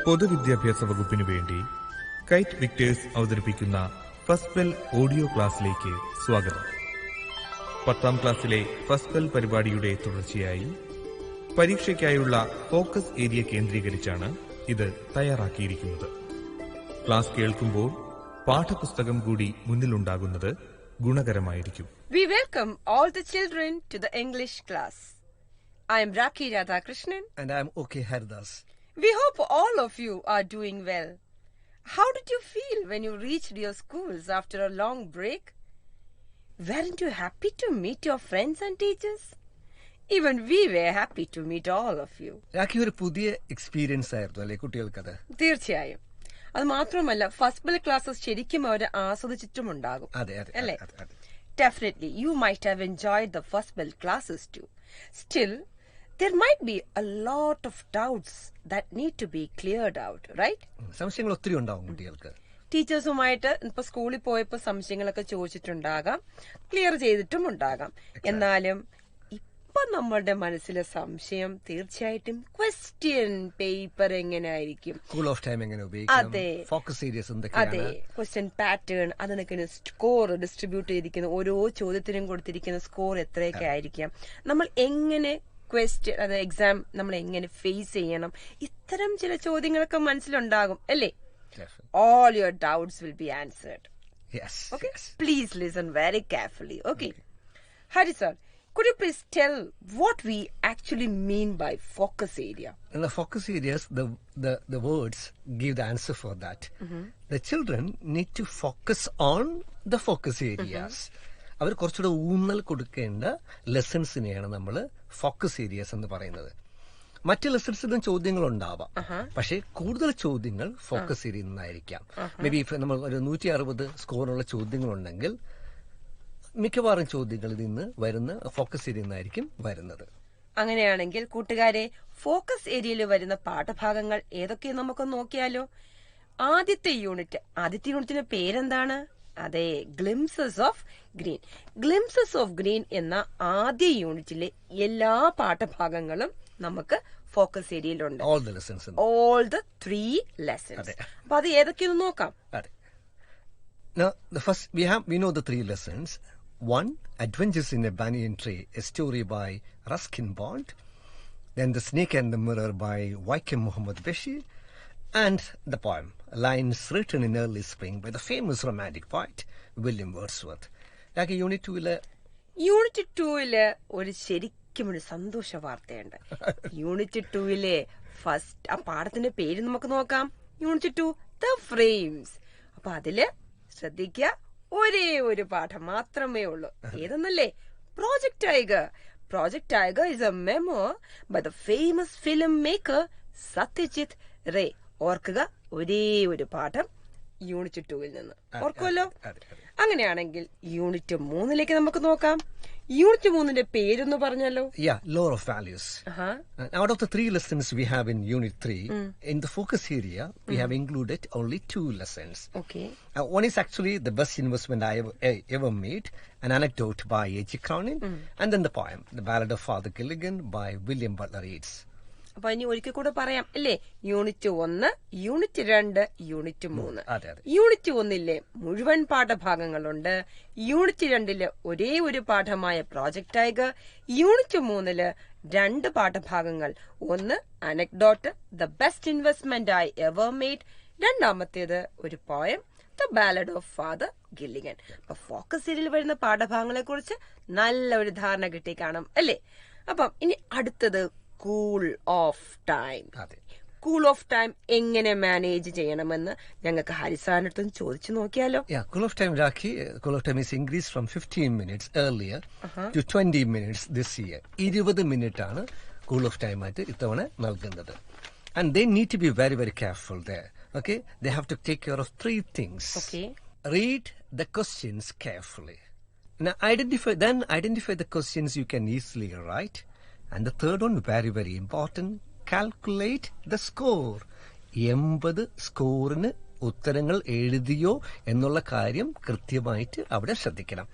പൊതുവിദ്യാഭ്യാസ വകുപ്പിനു വേണ്ടി കൈറ്റ് വിക്ടേഴ്സ് അവതരിപ്പിക്കുന്ന ഫസ്റ്റ്ബെൽ ഓഡിയോ ക്ലാസ്സിലേക്ക് സ്വാഗതം. 10ാം ക്ലാസ്സിലെ ഫസ്റ്റ്ബെൽ പരിപാടിയുടെ തുടർച്ചയായി പരീക്ഷയ്ക്കായുള്ള ഫോക്കസ് ഏരിയ കേന്ദ്രീകരിച്ചാണ് ഇത് തയ്യാറാക്കിയിരിക്കുന്നത്. ക്ലാസ് കേൾക്കുമ്പോൾ പാഠപുസ്തകം കൂടി മുന്നിലുണ്ടാകുന്നത് ഗുണകരമായിരിക്കും. We welcome all the children to the English class. I am Rakhi Radhakrishnan. And I am OK Haridas. We hope all of you are doing well. How did you feel when you reached your schools after a long break? Weren't you happy to meet your friends and teachers? Even we were happy to meet all of you. Rakhi, ഒരു പുതിയ experience ആയിരുന്നു അല്ലേ കുട്ടികൾക്കത്? തീർച്ചയായും. അത് മാത്രമല്ല first bell classes ശരിക്കും അവർ ആസ്വദിച്ചിട്ടുമുണ്ടാകും അല്ലേ? Definitely, you might have enjoyed the first bell classes too. Still, there might be a lot of doubts that need to be cleared out, right? സംശയങ്ങൾ ഒത്തിരി ഉണ്ടാവും കുട്ടികൾക്ക്. ടീച്ചേഴ്സുമായിട്ട് ഇപ്പൊ സ്കൂളിൽ പോയപ്പോ സംശയങ്ങളൊക്കെ ചോദിച്ചിട്ടുണ്ടാകാം, ക്ലിയർ ചെയ്തിട്ടും ഉണ്ടാകാം. എന്നാലും ഇപ്പൊ നമ്മളുടെ മനസ്സിലെ സംശയം തീർച്ചയായിട്ടും ക്വസ്റ്റ്യൻ പേപ്പർ എങ്ങനെയായിരിക്കും, സ്കൂൾ ഓഫ് ടൈം എങ്ങനെ ഉപയോഗിക്കാം, ഫോക്കസ് ഏരിയസ് എന്തൊക്കെയാണ്, അതെ, ക്വസ്റ്റ്യൻ പാറ്റേൺ, അതിനൊക്കെ സ്കോർ ഡിസ്ട്രിബ്യൂട്ട് ചെയ്തിരിക്കുന്ന ഓരോ ചോദ്യത്തിനും കൊടുത്തിരിക്കുന്ന സ്കോർ എത്രയൊക്കെ ആയിരിക്കാം, നമ്മൾ എങ്ങനെ ക്വസ്റ്റ്യൻ അത് എക്സാം നമ്മൾ എങ്ങനെ ഫേസ് ചെയ്യണം, ഇത്തരം ചില ചോദ്യങ്ങളൊക്കെ മനസ്സിലുണ്ടാകും അല്ലേ? All your doubts will be answered. Yes. Okay. Yes. Please listen very carefully. Okay. Hari sir, could you please tell what we actually mean by focus area? In the focus areas, the words give the answer for that. The children need to focus on the focus areas. അവർ കുറച്ചുകൂടെ ഊന്നൽ കൊടുക്കേണ്ട ലെസൺസിനെയാണ് നമ്മൾ focus Arias എന്ന് പറയുന്നത്. മറ്റ് ലെസൺസിലും ചോദ്യങ്ങൾ ഉണ്ടാവാം, പക്ഷേ കൂടുതൽ ചോദ്യങ്ങൾ ഫോക്കസ് ഏരിയയിൽ നിന്നായിരിക്കാം. മേ ബി നമ്മൾ ഒരു 160 സ്കോറുള്ള ചോദ്യങ്ങളുണ്ടെങ്കിൽ മിക്കവാറും ചോദ്യങ്ങളിൽ നിന്ന് വരുന്ന ഫോക്കസ് ഏരിയയിൽ നിന്നായിരിക്കും വരുന്നത്. അങ്ങനെയാണെങ്കിൽ കൂട്ടുകാരെ, ഫോക്കസ് ഏരിയയിൽ വരുന്ന പാഠഭാഗങ്ങൾ ഏതൊക്കെയെന്ന് നമുക്ക് നോക്കിയാലോ? ആദ്യത്തെ യൂണിറ്റിന്റെ പേരെന്താണ്? അതെ, glimpses of green. Glimpses of green എന്ന ആദ്യ യൂണിറ്റിലെ എല്ലാ പാഠഭാഗങ്ങളും നമുക്ക് ഫോക്കസ് ഏരിയയിലുണ്ട്. All the 3 lessons. അപ്പൊ അത് ഏതൊക്കെയൊന്ന് നോക്കാം. Now, the first we know the 3 lessons. 1, Adventures in a Banyan Tree, a story by Ruskin Bond. Then The Snake and the Mirror by Waikem Muhammad Bashir. And the poem, Lines Written in Early Spring by the famous romantic poet William Wordsworth. Like Unit 2 ഒരു ശരിക്കും ഒരു സന്തോഷ വാർത്തയുണ്ട്. Unit 2 first ആ പാഠത്തിന്റെ പേര് നമുക്ക് നോക്കാം. Unit 2 The Frames. അപ്പൊ അതില് ശ്രദ്ധിക്കുക, ഒരേ ഒരു പാഠം മാത്രമേ ഉള്ളൂ. ഏതെന്നല്ലേ? Project Tiger. Project Tiger is a memoir by the famous film maker Satyajit Ray. ഓർക്കുക, ഒരേ ഒരു പാഠം യൂണിറ്റ് 2 നിന്ന്. ഓർക്കുമല്ലോ? അങ്ങനെയാണെങ്കിൽ യൂണിറ്റ് 3 നമുക്ക് നോക്കാം. യൂണിറ്റ് 3ന്റെ പേരൊന്ന് പറഞ്ഞല്ലോ. Lore of Values. Out of the 3 lessons we have in Unit 3, in the focus area, we have included only 2 lessons. Okay. One is actually the best investment I ever made, an anecdote by A.G. Cronin, and then the poem, The Ballad of Father Gilligan by William Butler Yeats. അപ്പൊ ഇനി ഒരിക്കൽ കൂടെ പറയാം അല്ലേ? Unit 1, unit 2, unit 3. Unit 1 മുഴുവൻ പാഠഭാഗങ്ങളുണ്ട്. Unit 2 ഒരേ ഒരു പാഠമായ project tiger. Unit 3 2 പാഠഭാഗങ്ങൾ. ഒന്ന് anecdote, the best investment I ever made. രണ്ടാമത്തേത് ഒരു poem, the ballad of father Gilligan. അപ്പൊ ഫോക്കസ് ഏരിയയിൽ വരുന്ന പാഠഭാഗങ്ങളെ കുറിച്ച് നല്ല ഒരു ധാരണ കിട്ടി കാണും അല്ലേ? അപ്പം ഇനി അടുത്തത് cool off time. Cool off time എങ്ങനെ മാനേജ് ചെയ്യണമെന്ന് ഞങ്ങൾക്ക് ഹരിസാറിനടുത്തും ചോദിച്ചു നോക്കിയാലോ? Cool of time, Rakhi. Cool of time is increased from 15 minutes earlier to 20 minutes this year. 20 minutes ആണ് കൂൾ ഓഫ് ടൈം ആയിട്ട് ഇത്തവണ നൽകുന്നത്. And they need to be very, very careful there. Okay? They have to take care of 3 things. Okay. Read the questions carefully. Now identify the questions you can easily write. And the third one, very, very important, calculate the score. 80 സ്കോറിന് ഉത്തരങ്ങൾ എഴുതിയോ എന്നുള്ള കാര്യം കൃത്യമായിട്ട് അവിടെ ശ്രദ്ധിക്കണം.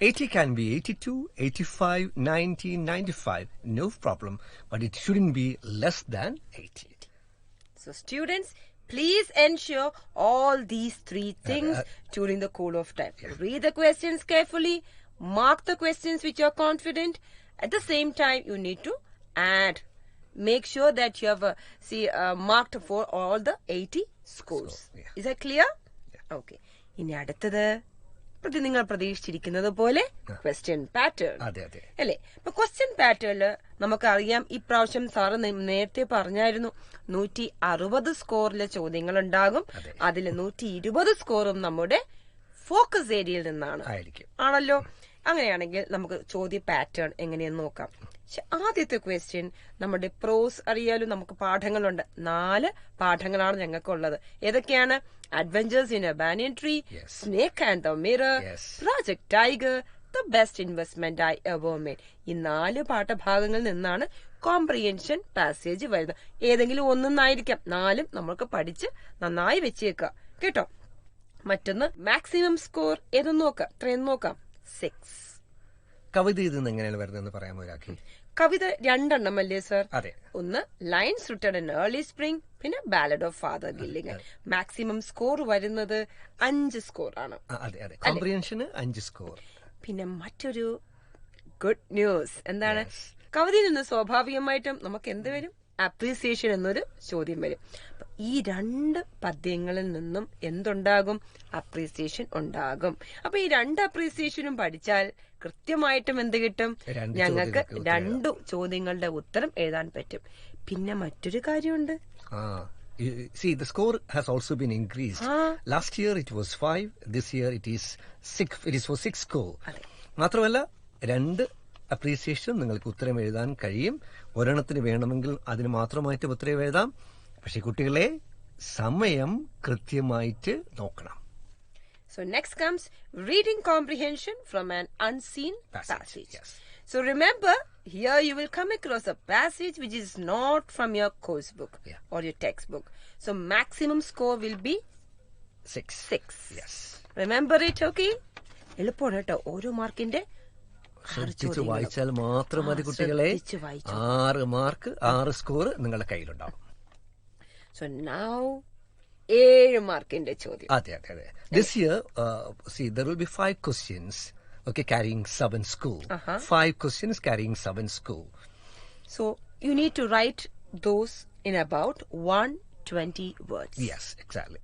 80 can be 82, 85, 90, 95. No problem. But it shouldn't be less than 80. So students, please ensure all these three things during the course of time. Read the questions carefully, mark the questions which you are confident. At the same time, you need to add. Make sure that you have marked for all the 80 scores. Is that clear? Okay. ഇനി അടുത്തത് നിങ്ങൾ പ്രതീക്ഷിച്ചിരിക്കുന്നത് പോലെ question pattern അല്ലെ. അപ്പൊ question പാറ്റേണില് നമുക്കറിയാം, ഇപ്രാവശ്യം sir നേരത്തെ പറഞ്ഞായിരുന്നു 160 സ്കോറിലെ ചോദ്യങ്ങൾ ഉണ്ടാകും. അതിൽ 120 സ്കോറും നമ്മുടെ ഫോക്കസ് ഏരിയയിൽ നിന്നാണ് ആണല്ലോ. അങ്ങനെയാണെങ്കിൽ നമുക്ക് ചോദ്യ പാറ്റേൺ എങ്ങനെയെന്ന് നോക്കാം. ആദ്യത്തെ ക്വസ്റ്റ്യൻ നമ്മുടെ പ്രോസ് അറിയാലോ, നമുക്ക് പാഠങ്ങളുണ്ട്. 4 പാഠങ്ങളാണ് ഞങ്ങൾക്കുള്ളത്. ഏതൊക്കെയാണ്? Adventures in A banyan tree, snake and the mirror, project tiger, the best investment I ever made. ഈ 4 പാഠഭാഗങ്ങളിൽ നിന്നാണ് കോംപ്രിഹെൻഷൻ പാസേജ് വരുന്നത്. ഏതെങ്കിലും ഒന്നായിരിക്കാം. 4 നമ്മൾക്ക് പഠിച്ച് നന്നായി വെച്ചേക്കാം കേട്ടോ. മറ്റൊന്ന് മാക്സിമം സ്കോർ ഏതെന്ന് നോക്കാം. എത്രയെന്ന് നോക്കാം? 6. കവിത ഇതിന്ന് എങ്ങനെയാണ് വരുന്നതെന്ന് പറയാമോ രാഖി? കവിത 2 അല്ലേ സർ? അതെ. ഒന്ന് lines written in early spring, പിന്നെ ballad of father Gilligan. Maximum score വരുന്നത് 5 സ്കോർ ആണ്. അതെ അതെ, കോംപ്രിഹെൻഷന് 5 സ്കോർ. പിന്നെ മറ്റൊരു ഗുഡ് ന്യൂസ് എന്താണ്? കവിതയിൽ നിന്ന് സ്വാഭാവികമായിട്ടും നമുക്ക് എന്ത് വരും? അപ്രീസിയേഷൻ എന്നൊരു ചോദ്യം വരും. ഈ 2 പദ്യങ്ങളിൽ നിന്നും എന്തുണ്ടാകും? അപ്രീസിയേഷൻ ഉണ്ടാകും. അപ്പൊ ഈ 2 അപ്രീസിയേഷനും പഠിച്ചാൽ കൃത്യമായിട്ടും എന്ത് കിട്ടും? ഞങ്ങൾക്ക് 2 ചോദ്യങ്ങളുടെ ഉത്തരം എഴുതാൻ പറ്റും. പിന്നെ മറ്റൊരു കാര്യമുണ്ട്. See, the score has also been increased. Last year it was 5. This year it is 6. It is for 6 score. മാത്രമല്ല 2 അപ്രീസിയേഷൻ നിങ്ങൾക്ക് ഉത്തരം എഴുതാൻ കഴിയും. ഒരെണ്ണത്തിന് വേണമെങ്കിൽ അതിന് മാത്രമായിട്ട് ഉത്തരം എഴുതാം. പക്ഷെ കുട്ടികളെ സമയം കൃത്യമായിട്ട് നോക്കണം. So next comes reading comprehension from an unseen passage. Yes. So remember, here you will come across a passage which is not from your course book or your textbook. So maximum score will be 6. Yes. Remember it, okay? എളുപ്പമാണ് കേട്ടോ. ഓരോ മാർക്കിന്റെ ശ്രദ്ധിച്ച് വായിച്ചാൽ മാത്രം മതി കുട്ടികളെ. 6 mark 6 score നിങ്ങളുടെ കയ്യിലുണ്ടാവും. So now 7 മാർക്കിന്റെ ചോദ്യം. അതെ അതെ അതെ. This year, see, there will be 5 questions, okay, carrying 7 score. 5 questions carrying 7 score. So you need to write those in about 120 words. Yes, exactly.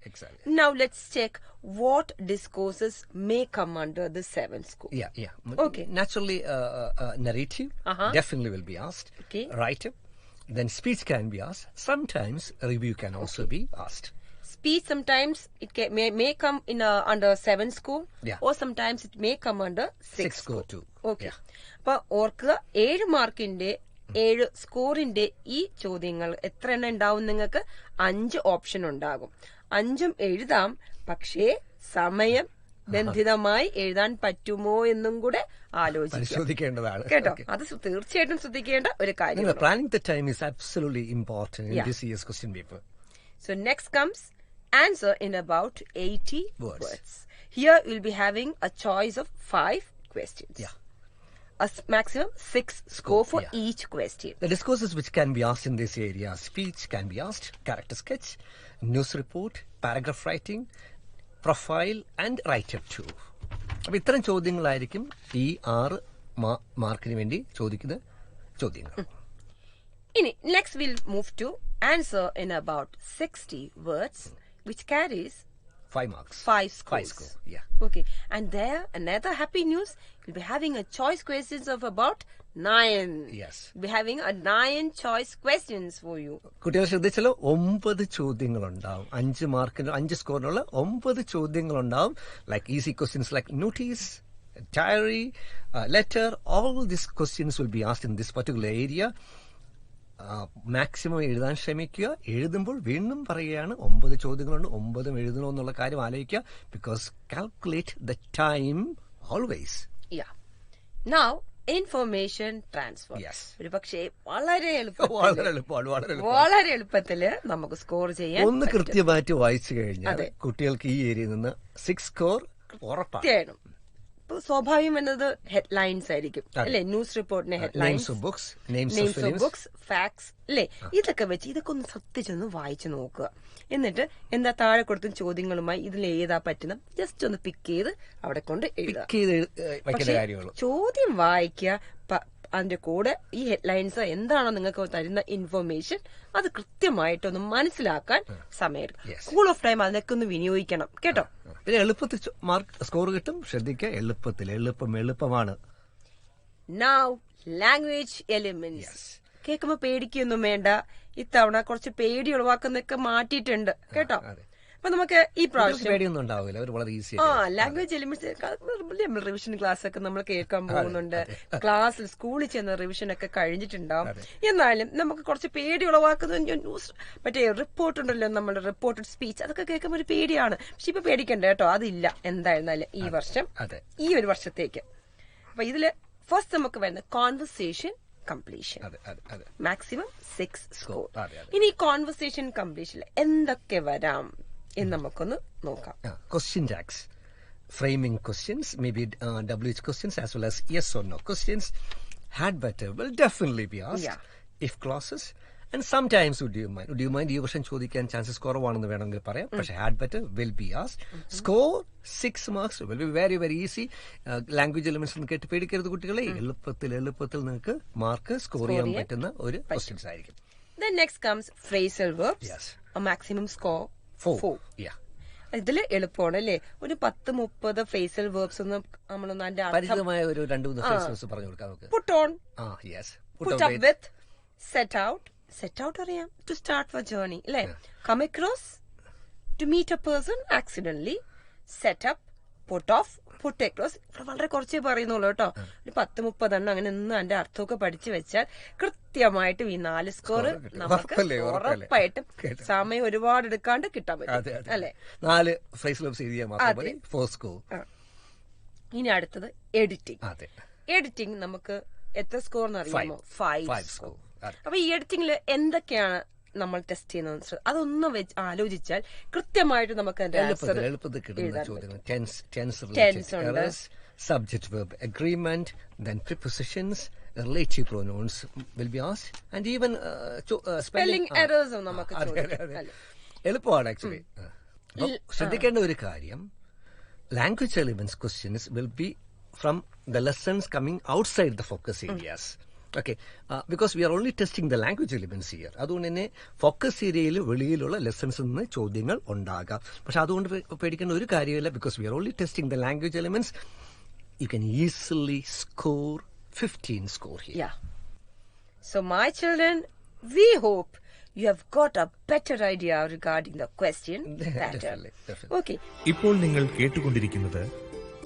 Now let's check what discourses may come under the 7 score. Yeah. Okay. Naturally, narrative definitely will be asked. Okay. Write-up. Then speech can be asked. Sometimes review can also be asked. Speech sometimes it may come in under 7 score, or sometimes it may come under 6 score too. Okay. അപ്പൊ ഓർക്കുക, 7 മാർക്കിന്റെ 7 സ്കോറിന്റെ ഈ ചോദ്യങ്ങൾ എത്ര എണ്ണം ഉണ്ടാവും? നിങ്ങൾക്ക് 5 option ഉണ്ടാകും. 5ഉം എഴുതാം. പക്ഷേ സമയം ബന്ധിതമായി എഴുതാൻ പറ്റുമോ എന്നും കൂടെ ആലോചിക്കേണ്ടതാണ് കേട്ടോ. അത് തീർച്ചയായിട്ടും ശ്രദ്ധിക്കേണ്ട ഒരു കാര്യം. Planning the time is absolutely important in this year's question paper. So next comes answer in about 80 words. Here we'll be having a choice of 5 questions. A maximum 6 score for each question. The discourses which can be asked in this area: speech can be asked, character sketch, news report, paragraph writing, profile and write-up too. അപ്പൊ ഇത്തരം ചോദ്യങ്ങളായിരിക്കും ഈ 6 മാർക്കിന് വേണ്ടി ചോദിക്കുന്ന ചോദ്യങ്ങൾ. ഇനി next we'll move to answer in about 60 words, which carries 5 marks. 5 scores. 5 score, yeah. Okay. And there, another happy news, we'll be having a choice questions of about 9. Yes. We'll be having a 9 choice questions for you. കുട്ടികൾ ശ്രദ്ധിച്ചാലോ, 9 ചോദ്യങ്ങളുണ്ടാവും. 5 മാർക്കിന് 5 സ്കോറിനുള്ള 9 ചോദ്യങ്ങളുണ്ടാവും. Like easy questions like notice, diary, letter, all these questions will be asked in this particular area. Maximum എഴുതാൻ ശ്രമിക്കുക. എഴുതുമ്പോൾ വീണ്ടും പറയുകയാണ്, 9 ചോദ്യങ്ങളുണ്ട്, 9 എഴുതണമെന്നുള്ള കാര്യം ആലോചിക്കുക. Because calculate the time always. Now information transfer. ഒരു പക്ഷേ വളരെ എളുപ്പത്തില് നമുക്ക് സ്കോർ ചെയ്യാൻ ഒന്ന് കൃത്യമായിട്ട് വായിച്ചു കഴിഞ്ഞാൽ കുട്ടികൾക്ക് ഈ ഏരിയയിൽ നിന്ന് 6 സ്കോർ ഉറപ്പാണ്. അപ്പൊ സ്വാഭാവികം എന്നത് ഹെഡ്ലൈൻസ് ആയിരിക്കും അല്ലെ, ന്യൂസ് റിപ്പോർട്ടിന്റെ headlines, names of books, facts അല്ലെ, ഇതൊക്കെ വെച്ച് ഇതൊക്കെ ഒന്ന് ശ്രദ്ധിച്ചൊന്ന് വായിച്ചു നോക്കുക. എന്നിട്ട് എന്താ താഴെ കൊടുത്തും ചോദ്യങ്ങളുമായി ഇതിൽ ഏതാ പറ്റുന്ന ജസ്റ്റ് ഒന്ന് പിക്ക് ചെയ്ത് അവിടെ കൊണ്ട് എഴുതുക. ചോദ്യം വായിക്കുക, അതിന്റെ കൂടെ ഈ ഹെഡ്ലൈൻസ് എന്താണോ നിങ്ങൾക്ക് തരുന്ന ഇൻഫർമേഷൻ അത് കൃത്യമായിട്ടൊന്ന് മനസ്സിലാക്കാൻ സമയം സ്കൂൾ ഓഫ് ടൈം അതിനൊക്കെ ഒന്ന് വിനിയോഗിക്കണം കേട്ടോ. പിന്നെ എളുപ്പത്തിൽ മാർക്ക് സ്കോർ കിട്ടും. ശ്രദ്ധിക്കുക, എളുപ്പമാണ്. നൗ ലാംഗ്വേജ് എലിമെന്റ്സ് കേൾക്കുമ്പോ പേടിക്കൊന്നും വേണ്ട. ഇത്തവണ കുറച്ച് പേടി ഉളവാക്കുന്നൊക്കെ മാറ്റിയിട്ടുണ്ട് കേട്ടോ. അപ്പൊ നമുക്ക് ഈ പ്രാവശ്യം ലാംഗ്വേജ് എലിമെന്റ്സ് റിവിഷൻ ക്ലാസ് ഒക്കെ നമ്മൾ കേൾക്കാൻ പോകുന്നുണ്ട്. ക്ലാസ്സിൽ സ്കൂളിൽ ചെന്ന റിവിഷൻ ഒക്കെ കഴിഞ്ഞിട്ടുണ്ടാവും. എന്നാലും നമുക്ക് കുറച്ച് പേടി ഉളവാക്കുന്ന ന്യൂസ് മറ്റേ റിപ്പോർട്ട് ഉണ്ടല്ലോ, നമ്മുടെ റിപ്പോർട്ടഡ് സ്പീച്ച്, അതൊക്കെ കേൾക്കുമ്പോൾ ഒരു പേടിയാണ്. പക്ഷെ ഇപ്പൊ പേടിക്കണ്ട കേട്ടോ, അതില്ല എന്തായിരുന്നാലും ഈ വർഷം, ഈ ഒരു വർഷത്തേക്ക്. അപ്പൊ ഇതില് ഫസ്റ്റ് നമുക്ക് വരുന്നത് കോൺവെർസേഷൻ കംപ്ലീഷൻ, മാക്സിമം 6 സ്കോർ. ഇനി കോൺവെർസേഷൻ കംപ്ലീഷനിൽ എന്തൊക്കെ വരാം എന്ന് നമുക്കൊന്ന് നോക്കാം. Question tags, framing questions, maybe WH questions as well as yes or no questions. Had better will definitely be asked. If clauses, and sometimes would you mind ഈ വർഷം ചോദിക്കാൻ chances കുറവാണെന്ന് വേണമെങ്കിൽ പറയാം. പക്ഷെ had better will be asked. Score 6 marks will be very very easy. Language elements കേട്ട് പേടിക്കരുത് കുട്ടികളെ. എളുപ്പത്തിൽ നിങ്ങൾക്ക് മാർക്ക് സ്കോർ ചെയ്യാൻ പറ്റുന്ന ഒരു ക്വസ്റ്റ്യൻസ് ആയിരിക്കും. Then next comes phrasal verbs. A maximum score 4. ഇതില് എളുപ്പമാണ് അല്ലേ. ഒരു 10-30 ഫ്രേസൽ വേർബ്സ് ഒന്ന് നമ്മളൊന്ന് അതിന്റെ പരിചിതമായ ഒരു 2-3 ഫ്രേസസ് പറഞ്ഞു കൊടുക്കാം നമുക്ക്. Put on, put up with, set out അറിയാം, to start for journey അല്ലേ. Come across, to meet a person accidentally, set up, put off, put across. ഇവിടെ വളരെ കുറച്ചേ പറയുന്നുള്ളൂ കേട്ടോ. ഒരു 10-30 എണ്ണം അങ്ങനെ ഒന്ന് അതിന്റെ അർത്ഥമൊക്കെ പഠിച്ചു വെച്ചാൽ കൃത്യമായിട്ടും ഈ 4 സ്കോർ നമുക്ക് ഉറപ്പായിട്ടും സമയം ഒരുപാട് എടുക്കാണ്ട് കിട്ടാൻ പറ്റും അല്ലെ. 4 ഫ്രേസൽ വേർബ്സ് എഴുതിയാൽ മാത്രം മതി 4 സ്കോർ. ഇനി അടുത്തത് എഡിറ്റിംഗ്. എഡിറ്റിംഗ് നമുക്ക് എത്ര സ്കോർ എന്ന് അറിയാമോ? 5 സ്കോർ. അപ്പൊ ഈ എഡിറ്റിംഗിൽ എന്തൊക്കെയാണ് നമ്മൾ ടെസ്റ്റ് ചെയ്യുന്നത് അതൊന്ന് ആലോചിച്ചാൽ കൃത്യമായിട്ട് നമുക്ക് subject verb agreement, then prepositions, relative pronouns will be asked, and even spelling errors നമുക്ക് എളുപ്പമാണ് ആക്ച്വലി. ശ്രദ്ധിക്കേണ്ട ഒരു കാര്യം, language elements questions will be from the lessons coming outside the focus areas. Okay, because we are only testing the language elements here. അതുകൊണ്ട് തന്നെ focus ഏരിയയിൽ വെളിയിലുള്ള ലെസൺസിൽ നിന്ന് ചോദ്യങ്ങൾ ഉണ്ടാകാം. പക്ഷെ അതുകൊണ്ട് പേടിക്കേണ്ട ഒരു കാര്യമില്ല. Because we are only testing the language elements. You can easily score 15 score here. Yeah. So my children, we hope you have got a better idea regarding the question pattern. Okay. ഇപ്പോൾ നിങ്ങൾ കേട്ടുകൊണ്ടിരിക്കുന്നത്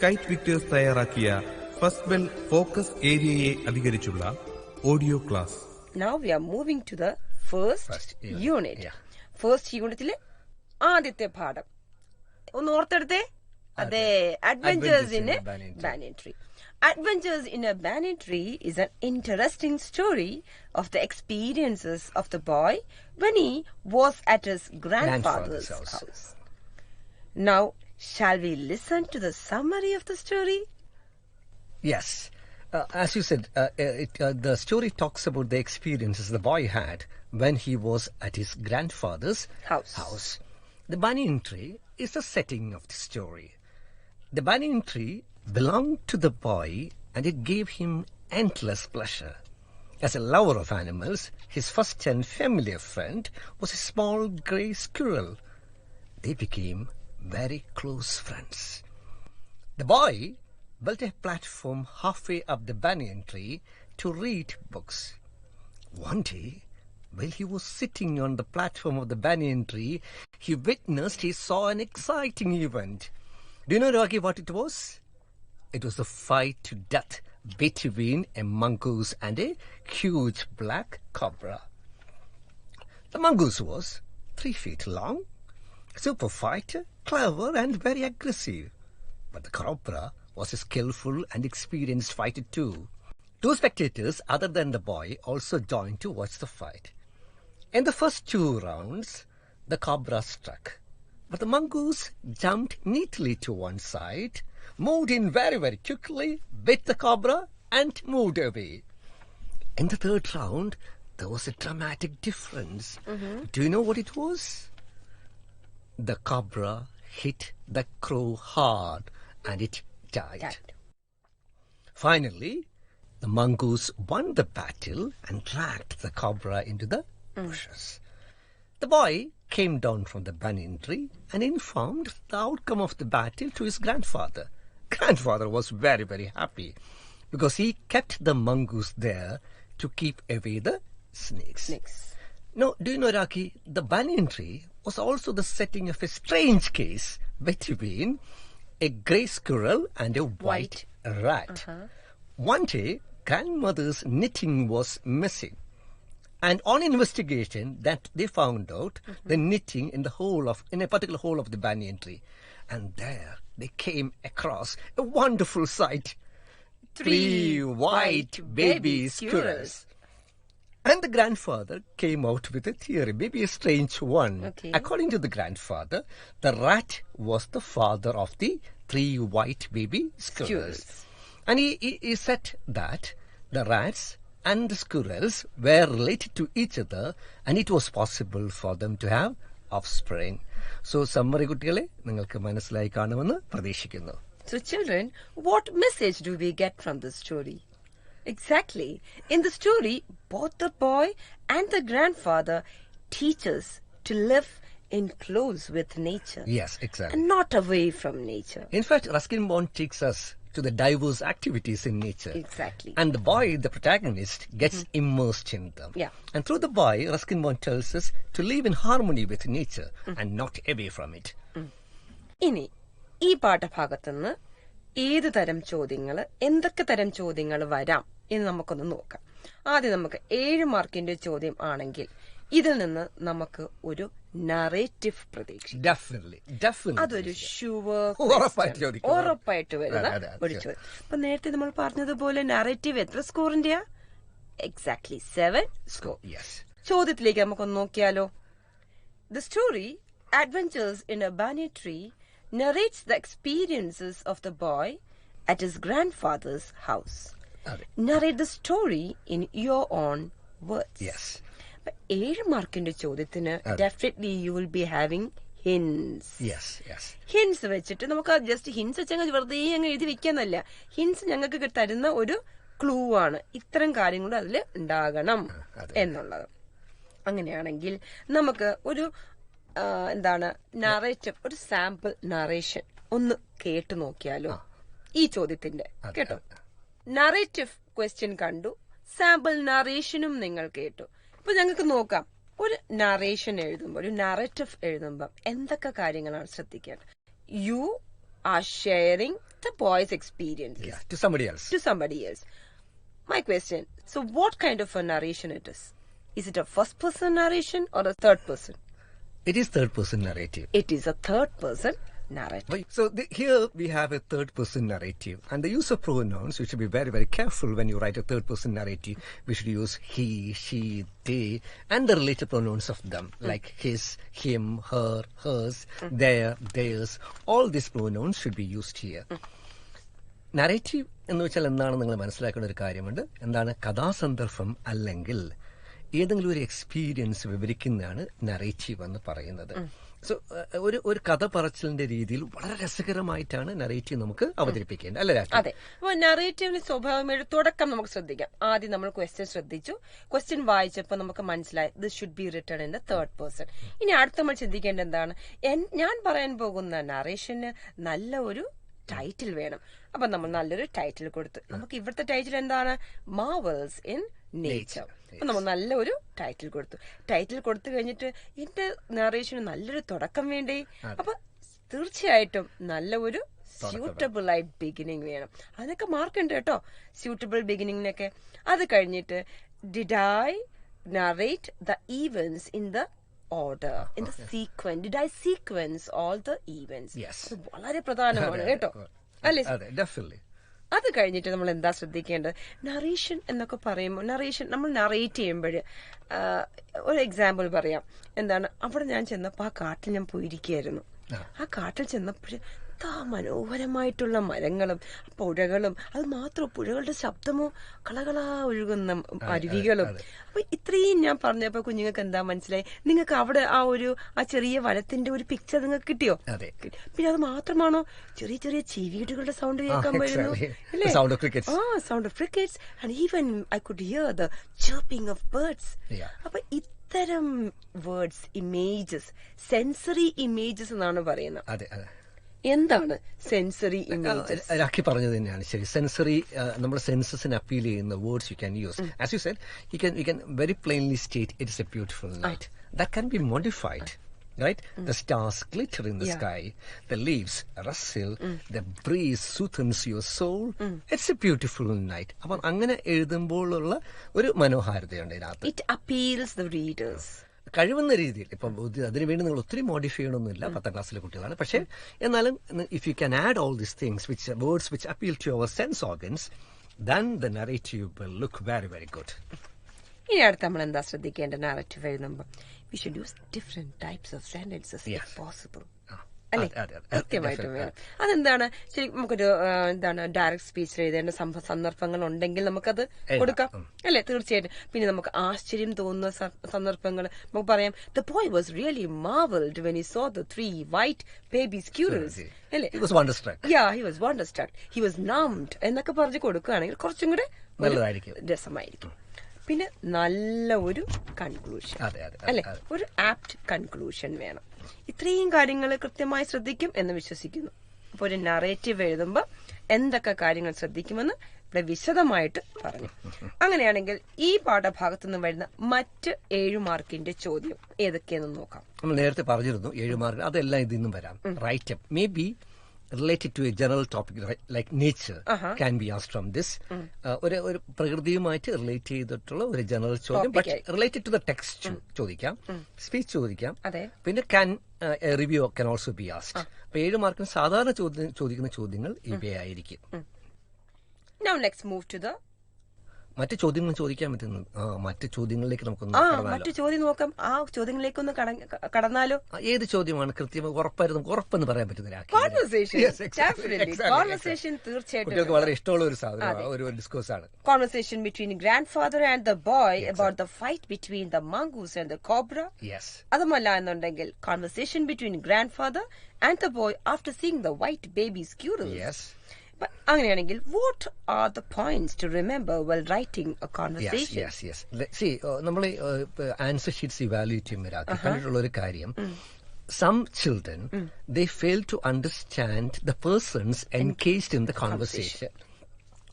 കൈറ്റ് വിക്ടേഴ്സ് തയ്യാറാക്കിയ first bell focus ഏരിയയെ അധികരിച്ചുള്ള audio class. Now we are moving to the first unit. First unitile ആദ്യത്തെ പാഠം ഒന്ന് ഓർത്തെടുത്തേ. അതെ, Adventures in a Banyan Tree. Adventures in a Banyan Tree is an interesting story of the experiences of the boy when he was at his grandfather's house. Now, shall we listen to the summary of the story? Yes. As you said, the story talks about the experiences the boy had when he was at his grandfather's house. The banyan tree is the setting of the story. The banyan tree belonged to the boy and it gave him endless pleasure. As a lover of animals, his first and familiar friend was a small grey squirrel. They became very close friends. The boy built a platform halfway up the banyan tree to read books. One day, while he was sitting on the platform of the banyan tree, he saw an exciting event. Do you know, Rocky, what it was? It was the fight to death between a mongoose and a huge black cobra. The mongoose was 3 feet long, super fighter, clever and very aggressive. But the cobra was a skillful and experienced fighter too. 2 spectators other than the boy also joined to watch the fight. In the first 2 rounds, the cobra struck, but the mongoose jumped neatly to one side, moved in very, very quickly, bit the cobra, and moved away. In the third round, there was a dramatic difference. Do you know what it was? The cobra hit the crow hard, and it died. Finally, the mongoose won the battle and dragged the cobra into the bushes. The boy came down from the banyan tree and informed the outcome of the battle to his grandfather. Grandfather was very, very happy because he kept the mongoose there to keep away the snakes. Now, do you know, Raki, the banyan tree was also the setting of a strange case between a grey squirrel and a white rat. One day, grandmother's knitting was missing. And on investigation, that they found out the knitting in a particular hole of the banyan tree. And there they came across a wonderful sight. 3 white baby squirrels. And the grandfather came out with a theory, maybe a strange one. According to the grandfather, the rat was the father of the 3 white baby squirrels. And he said that the rats and the squirrels were related to each other, and it was possible for them to have offspring. So, summary കുട്ടികളെ നിങ്ങൾക്ക് മനസ്സിലായി കാണുമെന്ന് പ്രതീക്ഷിക്കുന്നു. So, children, what message do we get from this story? Exactly. In the story, both the boy and the grandfather teach us to live in close with nature. Yes, exactly. And not away from nature. In fact, Ruskin Bond takes us to the diverse activities in nature. Exactly. And the boy, the protagonist, gets immersed in them. Yeah. And through the boy, Ruskin Bond tells us to live in harmony with nature and not away from it. ഇനി ഈ പാഠഭാഗത്തു നിന്ന് ഏത് തരം ചോദ്യങ്ങൾ, എന്തൊക്കെ തരം ചോദ്യങ്ങൾ വരാം എന്ന് നമുക്കൊന്ന് നോക്കാം. ആദ്യം നമുക്ക് 7 മാർക്കിന്റെ ചോദ്യം ആണെങ്കിൽ ഇതിൽ നിന്ന് നമുക്ക് ഒരു നറേറ്റീവ് പ്രതീക്ഷിക്കാം. അതൊരു ഉറപ്പായിട്ട് വരുന്ന ഒരു ചോദ്യം. അപ്പൊ നേരത്തെ നമ്മൾ പറഞ്ഞതുപോലെ നറേറ്റീവ് എത്ര സ്കോറിന്റെയാ? Exactly 7 score. ചോദ്യത്തിലേക്ക് നമുക്കൊന്ന് നോക്കിയാലോ. The story Adventures in a Banyan Tree narrates the experiences of the boy at his grandfather's house. Narrate the story in your own words. 7 മാർക്കിന്റെ ചോദ്യത്തിന് definitely you will be having hints. Hints വെച്ചിട്ട് നമുക്ക് just hints വെച്ചങ്ങ് വെറുതെ അങ്ങ് എഴുതി വെക്കാന്നല്ല. Hints ഞങ്ങൾക്ക് തരുന്ന ഒരു ക്ലൂ ആണ്. ഇത്തരം കാര്യങ്ങളും അതിൽ ഉണ്ടാകണം എന്നുള്ളത്. അങ്ങനെയാണെങ്കിൽ നമുക്ക് ഒരു നറേറ്റീവ്, ഒരു സാമ്പിൾ നറേഷൻ ഒന്ന് കേട്ടു നോക്കിയാലോ ഈ ചോദ്യത്തിന്റെ. കേട്ടോ, നറേറ്റീവ് ക്വസ്റ്റ്യൻ കണ്ടു, സാമ്പിൾ നറേഷനും നിങ്ങൾ കേട്ടു. അപ്പൊ ഞങ്ങൾക്ക് നോക്കാം, ഒരു നറേഷൻ എഴുതുമ്പോൾ, ഒരു നറേറ്റീവ് എഴുതുമ്പോൾ എന്തൊക്കെ കാര്യങ്ങളാണ് ശ്രദ്ധിക്കേണ്ടത്. You are sharing the boys experience to somebody else. My question, so what kind of a narration it is? Is it a first person narration or a third person? It is third person narrative. It is a third person narrative. So here we have a third person narrative, and the use of pronouns, we should be very, very careful when you write a third person narrative. We should use he, she, they, and the related pronouns of them, like his, him, her, hers, their, theirs. All these pronouns should be used here. Narrative എന്ന് വെച്ചാൽ എന്താണെന്ന് നിങ്ങൾ മനസ്സിലാക്കേണ്ട ഒരു കാര്യമുണ്ട്. എന്താണ് കഥാസന്ദർഭം അല്ലെങ്കിൽ ഏതെങ്കിലും ഒരു എക്സ്പീരിയൻസ് വിവരിക്കുന്നതാണ് നറേറ്റീവ് എന്ന് പറയുന്നത്. സോ ഒരു കഥ പറച്ചിലിന്റെ രീതിയിൽ വളരെ രസകരമായിട്ടാണ് നറേറ്റീവ് നമുക്ക് അവതരിപ്പിക്കേണ്ടത്, അല്ലേ? അതെ. അപ്പൊ നറേറ്റീവിന് സ്വഭാവമായിട്ട് തുടക്കം നമുക്ക് ശ്രദ്ധിക്കാം. ആദ്യം നമ്മൾ ക്വസ്റ്റ്യൻ ശ്രദ്ധിച്ചു, ക്വസ്റ്റ്യൻ വായിച്ചപ്പോൾ നമുക്ക് മനസ്സിലായി this should be written in the third person. ഇനി അടുത്ത് നമ്മൾ ചിന്തിക്കേണ്ടത് എന്താണ്? ഞാൻ പറയാൻ പോകുന്ന നറേഷന് നല്ല ഒരു ടൈറ്റിൽ വേണം. അപ്പൊ നമ്മൾ നല്ലൊരു ടൈറ്റിൽ കൊടുത്തു. നമുക്ക് ഇവിടുത്തെ ടൈറ്റിൽ എന്താണ്? Marvels in nature. അപ്പൊ നമ്മൾ നല്ലൊരു ടൈറ്റിൽ കൊടുത്തു. ടൈറ്റിൽ കൊടുത്തു കഴിഞ്ഞിട്ട് എന്റെ നറേഷന് നല്ലൊരു തുടക്കം വേണ്ടേ? അപ്പൊ തീർച്ചയായിട്ടും നല്ല ഒരു സ്യൂട്ടബിൾ ആയി ബിഗിനിങ് വേണം. അതിനൊക്കെ മാർക്കുണ്ട് കേട്ടോ, സ്യൂട്ടബിൾ ബിഗിനിങ്ങിനൊക്കെ. അത് കഴിഞ്ഞിട്ട് did I narrate the events in the order, in the sequence. Did I sequence all the events? Yes. വളരെ പ്രധാനമാണ് കേട്ടോ, അല്ലേ? Definitely. അത് കഴിഞ്ഞിട്ട് നമ്മൾ എന്താ ശ്രദ്ധിക്കേണ്ടത്? നറേഷൻ എന്നൊക്കെ പറയുമ്പോൾ, നറേഷൻ നമ്മൾ നറേറ്റ് ചെയ്യുമ്പോൾ ഒരു എക്സാമ്പിൾ പറയാം. എന്താണ്, അവിടെ ഞാൻ ചെന്നപ്പോൾ ആ കാട്ടിൽ ഞാൻ പോയിരിക്കുകയായിരുന്നു. ആ കാട്ടിൽ ചെന്നപ്പോൾ എത്ര മനോഹരമായിട്ടുള്ള മരങ്ങളും പുഴകളും, അത് മാത്രം പുഴകളുടെ ശബ്ദമോ കളകളാ ഒഴുകുന്ന അരുവികളും. അപ്പൊ ഇത്രയും ഞാൻ പറഞ്ഞപ്പോ കുഞ്ഞുങ്ങൾക്ക് എന്താ മനസ്സിലായി? നിങ്ങൾക്ക് അവിടെ ആ ചെറിയ വനത്തിന്റെ ഒരു പിക്ചർ നിങ്ങൾക്ക് കിട്ടിയോ? പിന്നെ അത് മാത്രമാണോ, ചെറിയ ചെറിയ ചീവീടുകളുടെ സൗണ്ട് കേൾക്കാൻ വരുന്നു അല്ലേ? Sound of crickets and even I could here the chirping of birds. അപ്പൊ ഇത്തരം വേർഡ്സ്, ഇമേജസ്, സെൻസറി ഇമേജസ് എന്നാണ് പറയുന്നത്. എന്താണ് സെൻസറി ഇമേജസ്? രാഖി പറഞ്ഞത് തന്നെയാണ് ശരി. സെൻസറി, നമ്മുടെ സെൻസസിന് അപ്പീൽ ചെയ്യുന്ന words you can use. As you said, you can very plainly state it's a beautiful night. That can be modified. Right? The stars glitter in the sky, the leaves rustle, the breeze soothes your soul. It's a beautiful night. അപ്പം അങ്ങനെ എഴുതുമ്പോഴുള്ള ഒരു മനോഹാരിതയുണ്ട് ഇതിനകത്ത്. It appeals the readers. കഴിവുന്ന രീതിയിൽ. ഇപ്പം അതിനുവേണ്ടി നിങ്ങൾ ഒത്തിരി modify ചെയ്യണമെന്നില്ല, 10ാം ക്ലാസ്സിലെ കുട്ടികളാണ്. പക്ഷേ എന്നാലും if you can add all these things, words which appeal to our sense organs, then the narrative will look very, very good. ഇനി അടുത്ത് നമ്മൾ എന്താ ശ്രദ്ധിക്കേണ്ട നാരറ്റീവ് എഴുതുമ്പോൾ? We should use different types of sentences if possible. അല്ലെ? കൃത്യമായിട്ടും വേണം. അതെന്താണ്? ശരി, നമുക്കൊരു ഡയറക്ട് സ്പീച്ച് എഴുതേണ്ട സന്ദർഭങ്ങൾ ഉണ്ടെങ്കിൽ നമുക്കത് കൊടുക്കാം അല്ലെ? തീർച്ചയായിട്ടും. പിന്നെ നമുക്ക് ആശ്ചര്യം തോന്നുന്ന സന്ദർഭങ്ങൾ നമുക്ക് പറയാം. The boy was really marveled when he saw the 3 white baby squirrels. അല്ലെ? He was wonderstruck. Yeah, he was wonderstruck. He was numbed എന്നൊക്കെ പറഞ്ഞ് കൊടുക്കുകയാണെങ്കിൽ കുറച്ചും കൂടെ രസമായിരിക്കും. പിന്നെ നല്ല ഒരു കൺക്ലൂഷൻ അല്ലെ? ഒരു ആപ്റ്റ് കൺക്ലൂഷൻ വേണം. ഇത്രയും കാര്യങ്ങൾ കൃത്യമായി ശ്രദ്ധിക്കും എന്ന് വിശ്വസിക്കുന്നു. അപ്പൊ ഒരു നറേറ്റീവ് എഴുതുമ്പോ എന്തൊക്കെ കാര്യങ്ങൾ ശ്രദ്ധിക്കുമെന്ന് ഇവിടെ വിശദമായിട്ട് പറഞ്ഞു. അങ്ങനെയാണെങ്കിൽ ഈ പാഠഭാഗത്തു നിന്ന് വരുന്ന മറ്റ് 7 മാർക്കിന്റെ ചോദ്യം ഏതൊക്കെയെന്ന് നോക്കാം. നമ്മൾ നേരത്തെ പറഞ്ഞിരുന്നു 7 മാർക്ക്, അതെല്ലാം ഇതിൽ നിന്നും വരാം. Right up may be related to a general topic like nature can be asked from this. ഒരു പ്രകൃതിയുമായിട്ട് റിലേറ്റ് ചെയ്തിട്ടുള്ള ഒരു ജനറൽ ചോദ്യം, but related to the text ചോദിക്കാം, സ്പീച്ച് ചോദിക്കാം. പിന്നെ review can also be asked. അപ്പൊ 7 മാർക്കിന് സാധാരണ ചോദിക്കുന്ന ചോദ്യങ്ങൾ ഇവയായിരിക്കും. Now let's move to the മറ്റു ചോദ്യങ്ങൾ ചോദിക്കാൻ പറ്റുന്നു. മറ്റു ചോദ്യങ്ങളിലേക്ക് നമുക്കൊന്ന് മറ്റു ചോദ്യം നോക്കാം. ആ ചോദ്യങ്ങളിലേക്കൊന്ന് കടന്നാലോ? ഏത് ചോദ്യമാണ് കൃത്യമായി ഉറപ്പെന്ന് പറയാൻ പറ്റുന്നില്ല? Conversation തീർച്ചയായിട്ടും കുട്ടികൾക്ക് വളരെ ഇഷ്ടമുള്ള ഒരു സാധനം, ഒരു ഡിസ്കോഴ്സ് ആണ്. Conversation between grandfather and the boy about the fight between the mongoose and the cobra. അതുമല്ല എന്നുണ്ടെങ്കിൽ conversation between grandfather and the boy after seeing the white baby squirrels. അങ്ങനെയാണെങ്കിൽ what are the points to remember while writing a conversation? See, നമ്മൾ answer sheets evaluate ചെയ്യുമ്പോൾ കണ്ടിട്ടുള്ള ഒരു കാര്യം, some children they fail to understand the persons engaged in the conversation.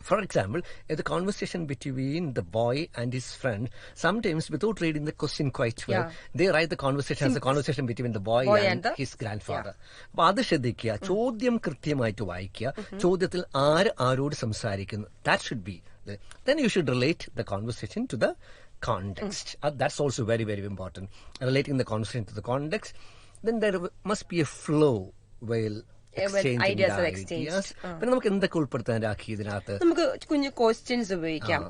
For example, in the conversation between the boy and his friend, sometimes without reading the question quite well, they write the conversation as a conversation between the boy and his grandfather. അപ്പൊ അത് ശ്രദ്ധിക്കുക, ചോദ്യം കൃത്യമായിട്ട് വായിക്കുക, ചോദ്യത്തിൽ ആരോട് സംസാരിക്കുന്നു, that should be then you should relate the conversation to the context. That's also very, very important. Relating the conversation to the context, then there must be a flow while ideas are exchanged. പിന്നെ നമുക്ക് എന്തൊക്കെ ഉൾപ്പെടുത്താൻ രാഖി ഇതിനകത്ത്? നമുക്ക് കുഞ്ഞു questions ഉപയോഗിക്കാം.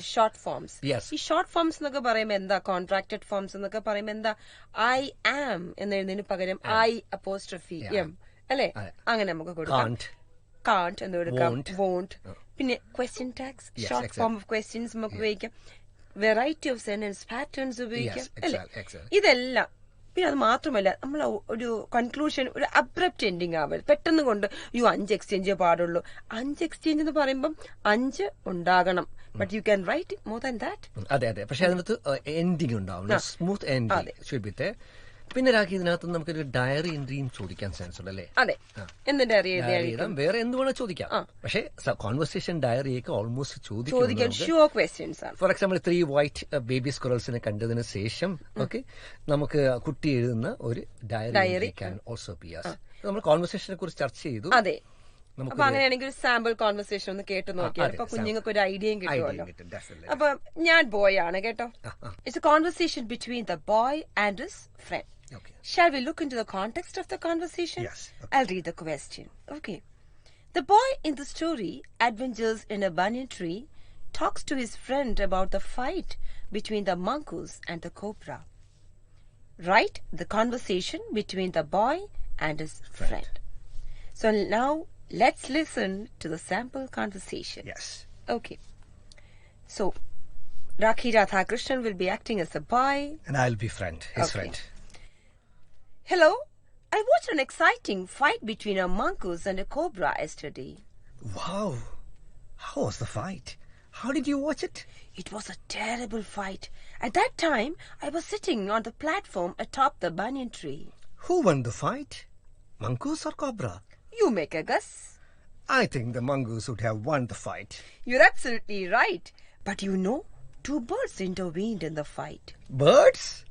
Short forms. ഈ short forms എന്നൊക്കെ പറയുമ്പോൾ എന്താ? കോൺട്രാക്റ്റഡ് ഫോംസ് എന്നൊക്കെ പറയുമ്പോൾ എന്താ? I am എന്നെഴുതുന്നതിന് പകരം I''am അല്ലെ? അങ്ങനെ നമുക്ക് കൊടുക്കാം. can't എന്ന് കൊടുക്കാം. won't. പിന്നെ question tags, short form of questions നമുക്ക് ഉപയോഗിക്കാം. വെറൈറ്റി ഓഫ് സെന്റൻസ് പാറ്റേൺസ് ഉപയോഗിക്കാം അല്ലെ? ഇതെല്ലാം. പിന്നെ അത് മാത്രമല്ല, നമ്മൾ ഒരു കൺക്ലൂഷൻ, ഒരു അബ്രപ്റ്റ് എൻഡിങ് ആവരുത്. പെട്ടെന്ന് കൊണ്ട് 5 എക്സ്ചേഞ്ച് പാടുള്ളൂ. 5 എക്സ്ചേഞ്ച് എന്ന് പറയുമ്പം 5 ഉണ്ടാകണം. But you can write more than that. അതെ. പക്ഷെ അതിനകത്ത് എൻഡിങ് ഉണ്ടാവും, സ്മൂത്ത് എൻഡിങ്. പിന്നെ രാഖി ഇതിനകത്ത് നമുക്കൊരു ഡയറി എൻട്രിയും ചോദിക്കാൻ ചാൻസ് ഉണ്ട് അല്ലേ? അതെ. എന്ത് ഡയറി എഴുതാം? വേറെ എന്ത് വേണം ചോദിക്കാം. പക്ഷേ കോൺവെർസേഷൻ ഡയറിയൊക്കെ ഓൾമോസ്റ്റ് ചോദിക്കാൻ ഷുവർ ക്വസ്റ്റ്യൻസ് ആണ്. ഫോർ എക്സാമ്പിൾ 3 വൈറ്റ് ബേബി സ്ക്വറൽസിനെ കണ്ടതിന് ശേഷം നമുക്ക് കുട്ടി എഴുതുന്ന ഒരു diary can also be asked. നമ്മൾ കോൺവെർസേഷനെ കുറിച്ച് ചർച്ച ചെയ്തു. അതെ. അപ്പൊ അങ്ങനെയാണെങ്കിൽ ഒരു സാമ്പിൾ കോൺവെർസേഷൻ ഒന്ന് കേട്ട് നോക്കിയാൽ അപ്പൊ കുഞ്ഞുങ്ങൾക്ക് ഒരു ഐഡിയയും കിട്ടുമല്ലോ. അപ്പൊ ഞാൻ ബോയ് ആണ് കേട്ടോ. It's A conversation between the boy and his front. Shall we look into the context of the conversation? Yes. Okay. I'll read the question. Okay. The boy in the story, Adventures in a Banyan Tree, talks to his friend about the fight between the mongoose and the cobra. Write the conversation between the boy and his friend. So now let's listen to the sample conversation. Yes. Okay. So Rakhi Radhakrishnan will be acting as a boy. And I'll be his friend. Hello. I watched an exciting fight between a mongoose and a cobra yesterday. Wow. How was the fight? How did you watch it? It was a terrible fight. At that time, I was sitting on the platform atop the banyan tree. Who won the fight? Mongoose or cobra? You make a guess. I think the mongoose would have won the fight. You're absolutely right. But you know, 2 birds intervened in the fight. Birds?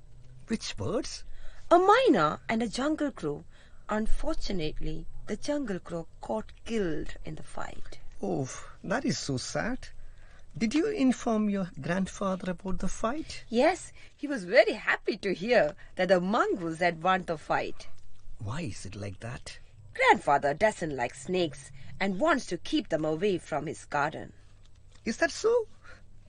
Which birds? A myna and a jungle crow. Unfortunately, the jungle crow got killed in the fight. Oh, that is so sad. Did you inform your grandfather about the fight? Yes, he was very happy to hear that the mongoose had won the fight. Why is it like that? Grandfather doesn't like snakes and wants to keep them away from his garden. Is that so?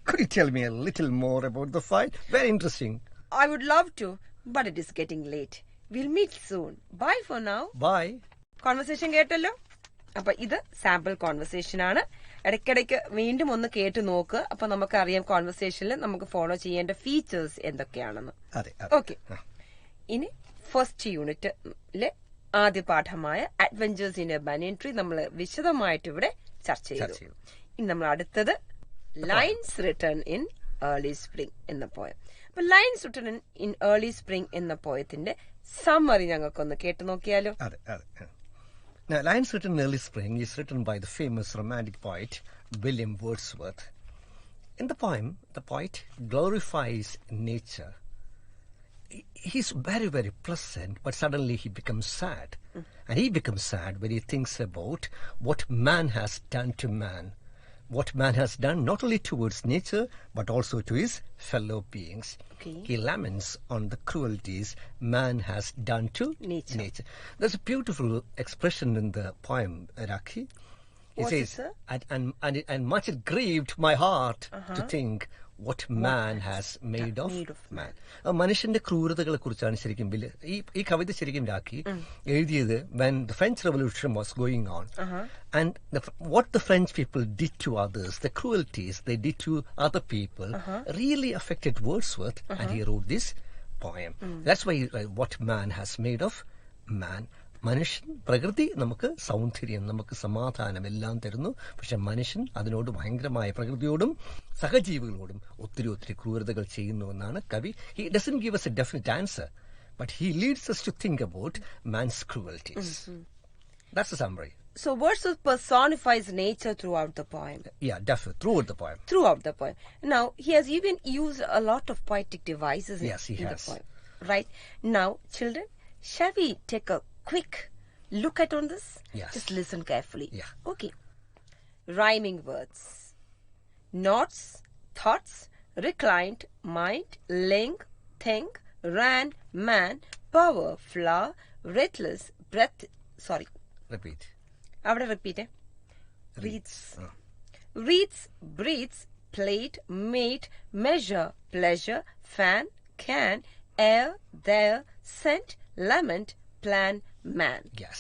Could you tell me a little more about the fight? Very interesting. I would love to, but it is getting late. We'll meet soon. Bye for now. Bye. Conversation കേട്ടല്ലോ. അപ്പൊ ഇത് sample conversation ആണ്. ഇടയ്ക്കിടയ്ക്ക് വീണ്ടും ഒന്ന് കേട്ട് നോക്ക്. അപ്പൊ നമുക്കറിയാം കോൺവെർസേഷനിൽ നമുക്ക് ഫോളോ ചെയ്യേണ്ട ഫീച്ചേഴ്സ് എന്തൊക്കെയാണെന്ന്. ഓക്കെ. ഇനി ഫസ്റ്റ് യൂണിറ്റിലെ ആദ്യ പാഠമായ adventures in a banyan tree നമ്മൾ വിശദമായിട്ട് ഇവിടെ ചർച്ച ചെയ്തു. ഇനി നമ്മൾ അടുത്തത് lines written in early spring എന്ന പോയം. അപ്പൊ lines written in early spring എന്ന പോയത്തിന്റെ സമ്മറി ഞങ്ങൾക്കൊന്ന് കേട്ടു നോക്കിയാലോ? Now, Lines Written in Early Spring is written by the famous romantic poet William Wordsworth. In the poem, the poet glorifies nature. He's very, very pleasant, but suddenly he becomes sad. And he becomes sad when he thinks about what man has done to man. What man has done not only towards nature, but also to his fellow beings. Okay. He laments on the cruelties man has done to nature. There's a beautiful expression in the poem, Rakhi. He says, and much it grieved my heart to think what man has made of man. മനുഷ്യന്റെ ക്രൂരതകളെ കുറിച്ചാണ് ശരിക്കും ഈ കവിത ശരിക്കും രാഖി എഴുതിയത് when the French Revolution was going on. And what the French people did to others, the cruelties they did to other people really affected Wordsworth, and he wrote this poem. That's why what man has made of man. മനുഷ്യൻ പ്രകൃതി നമുക്ക് സൗന്ദര്യം നമുക്ക് സമാധാനം എല്ലാം തരുന്നു. പക്ഷെ മനുഷ്യൻ അതിനോട് ഭയങ്കരമായ പ്രകൃതിയോടും സഹജീവികളോടും ഒത്തിരി ഒത്തിരി ക്രൂരതകൾ ചെയ്യുന്നുവെന്നാണ് കവി. He doesn't give us a definite answer, but he leads us to think about man's cruelties. That's the summary. So Wordsworth personifies nature throughout the poem. Yeah, definitely. Throughout the poem. Now, he has even used a lot of poetic devices in the poem. Right. Now, children, shall we take a quick look at on this? Yes. Just listen carefully. Yeah. Okay. Rhyming words. Knots, thoughts, reclined, mind, link, think, ran, man, power, flower, breathless, breath. Sorry. Repeat. Avada repeat. Reads. Reads, breathes, plate, mate, measure, pleasure, fan, can, air, there, scent, lament, plan, man. Yes.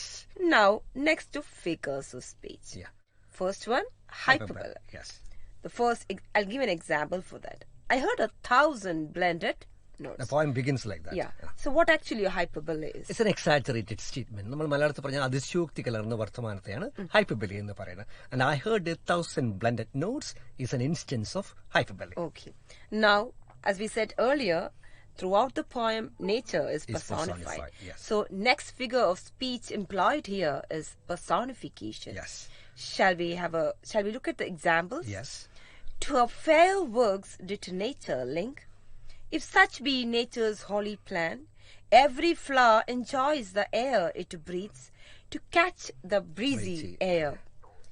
Now, next to figures of speech. Yeah. First one, hyperbole. Yes. The first, I'll give an example for that. I heard 1,000 blended notes. The poem begins like that. Yeah. So what actually a hyperbole is? It's an exaggerated statement. നമ്മൾ മലയാളത്തിൽ പറഞ്ഞാൽ അതിശയോക്തി കലർന്ന വർത്തമാനത്തെയാണ് hyperbole എന്ന് പറയുന്നത്. And I heard 1,000 blended notes is an instance of hyperbole. Okay. Now, as we said earlier, throughout the poem, nature is personified. Yes. So, next figure of speech employed here is personification. Yes. Shall we look at the examples? Yes. To her fair works did nature link. If such be nature's holy plan, every flower enjoys the air it breathes to catch the breezy air.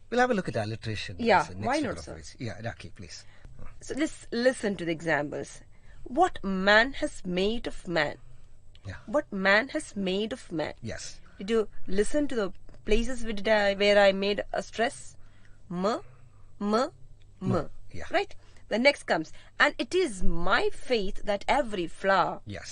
We'll have a look at alliteration. Yeah, why not, sir? Yeah, Rakhi, please. So let's listen to the examples. What man has made of man. Yeah. What man has made of man. Yes. Did you listen to the places where I made a stress? M. Yeah. Right? The next comes, and it is my faith that every flower. Yes.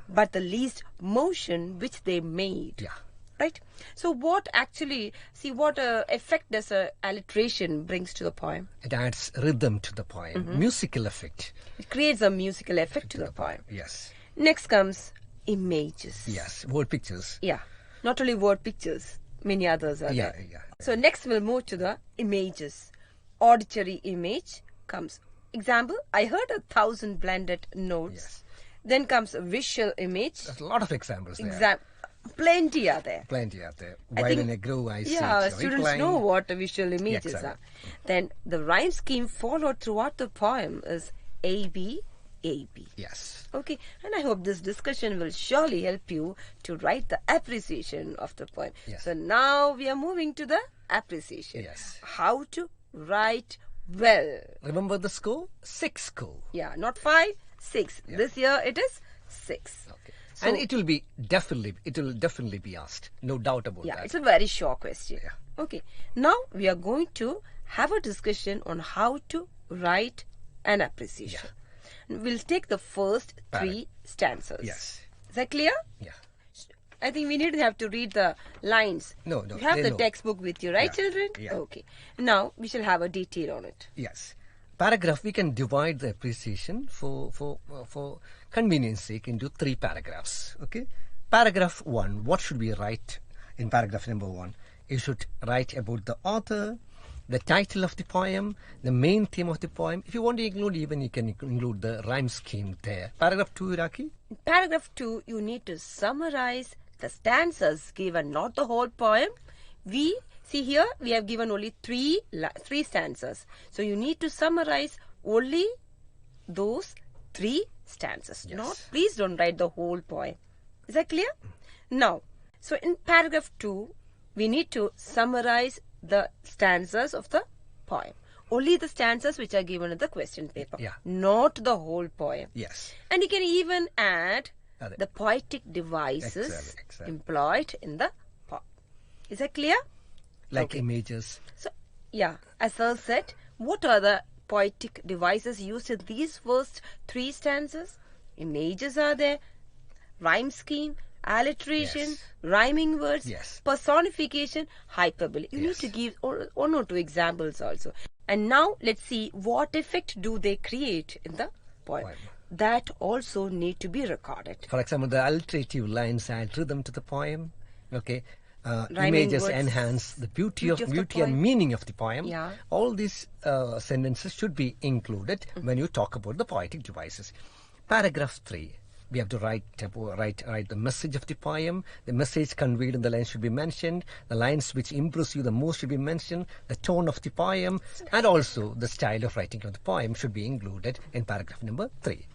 But the least motion which they made. Yeah. Right? So what actually, see what effect does alliteration brings to the poem? It adds rhythm to the poem, musical effect. It creates a musical effect to the poem. Yes. Next comes images. Yes, word pictures. Yeah. Not only word pictures, many others are Yeah, there. yeah. So next we'll move to the images. Auditory image comes. Example, I heard 1,000 blended notes. Yes. Then comes a visual image. There's a lot of examples there. Plenty are there. Plenty out there. I While think- in a groove, I see. Yeah, students replying. know what the visual images exactly. are. Then the rhyme scheme followed throughout the poem is AB, AB. Yes. Okay, and I hope this discussion will surely help you to write the appreciation of the poem. Yes. So now we are moving to the appreciation. Yes. How to write well. Remember the score? 6 score. Yeah, not 5, 6. This year it is 6. Okay. So- and it will definitely be asked. No doubt about Yeah, that. it's a very short question. Yeah. Okay, now we are going to have a discussion on how to write an appreciation. We'll take the first 3 stanzas. Yes. Is that clear? Yeah. I think we need to have to read the lines. No, You have they the know. textbook with you, right, Yeah, children? yeah. Okay. Now we shall have a detail on it. Yes. Paragraph, we can divide the appreciation for convenience sake into 3 paragraphs. Okay. Paragraph 1, what should we write in paragraph number 1? You should write about the author, the title of the poem, the main theme of the poem. If you want to include, even you can include the rhyme scheme there. Paragraph 2, Iraqi? In paragraph 2, you need to summarize the stanzas given, not the whole poem. We see here we have given only 3 stanzas. So you need to summarize only those 3 stanzas. Yes. Please don't write the whole poem. Is that clear? Now, so in paragraph 2, we need to summarize the stanzas of the poem. Only the stanzas which are given in the question paper. Yeah. Not the whole poem. Yes. And you can even add Ade. the poetic devices Exactly. employed in the poem. Is that clear? Like images. So, yeah, as Sir said, what are the poetic devices used in these first 3 stanzas? Images are there, rhyme scheme, alliteration, Yes. rhyming words, Yes. personification, hyperbole. You need Yes. to give 1 or 2 examples also. And now let's see what effect do they create in the poem. Poem. That also need to be recorded. For example, the alliterative lines add rhythm to the poem. Okay. Rhyming Images words. enhance the beauty Beauty of the and poem. meaning of the poem. Yeah. All these sentences should be included when you talk about the poetic devices. Paragraph 3. We have to write the message of the poem. The message conveyed in the lines should be mentioned. The lines which impress you the most should be mentioned. The tone of the poem, and also the style of writing of the poem should be included in paragraph number 3.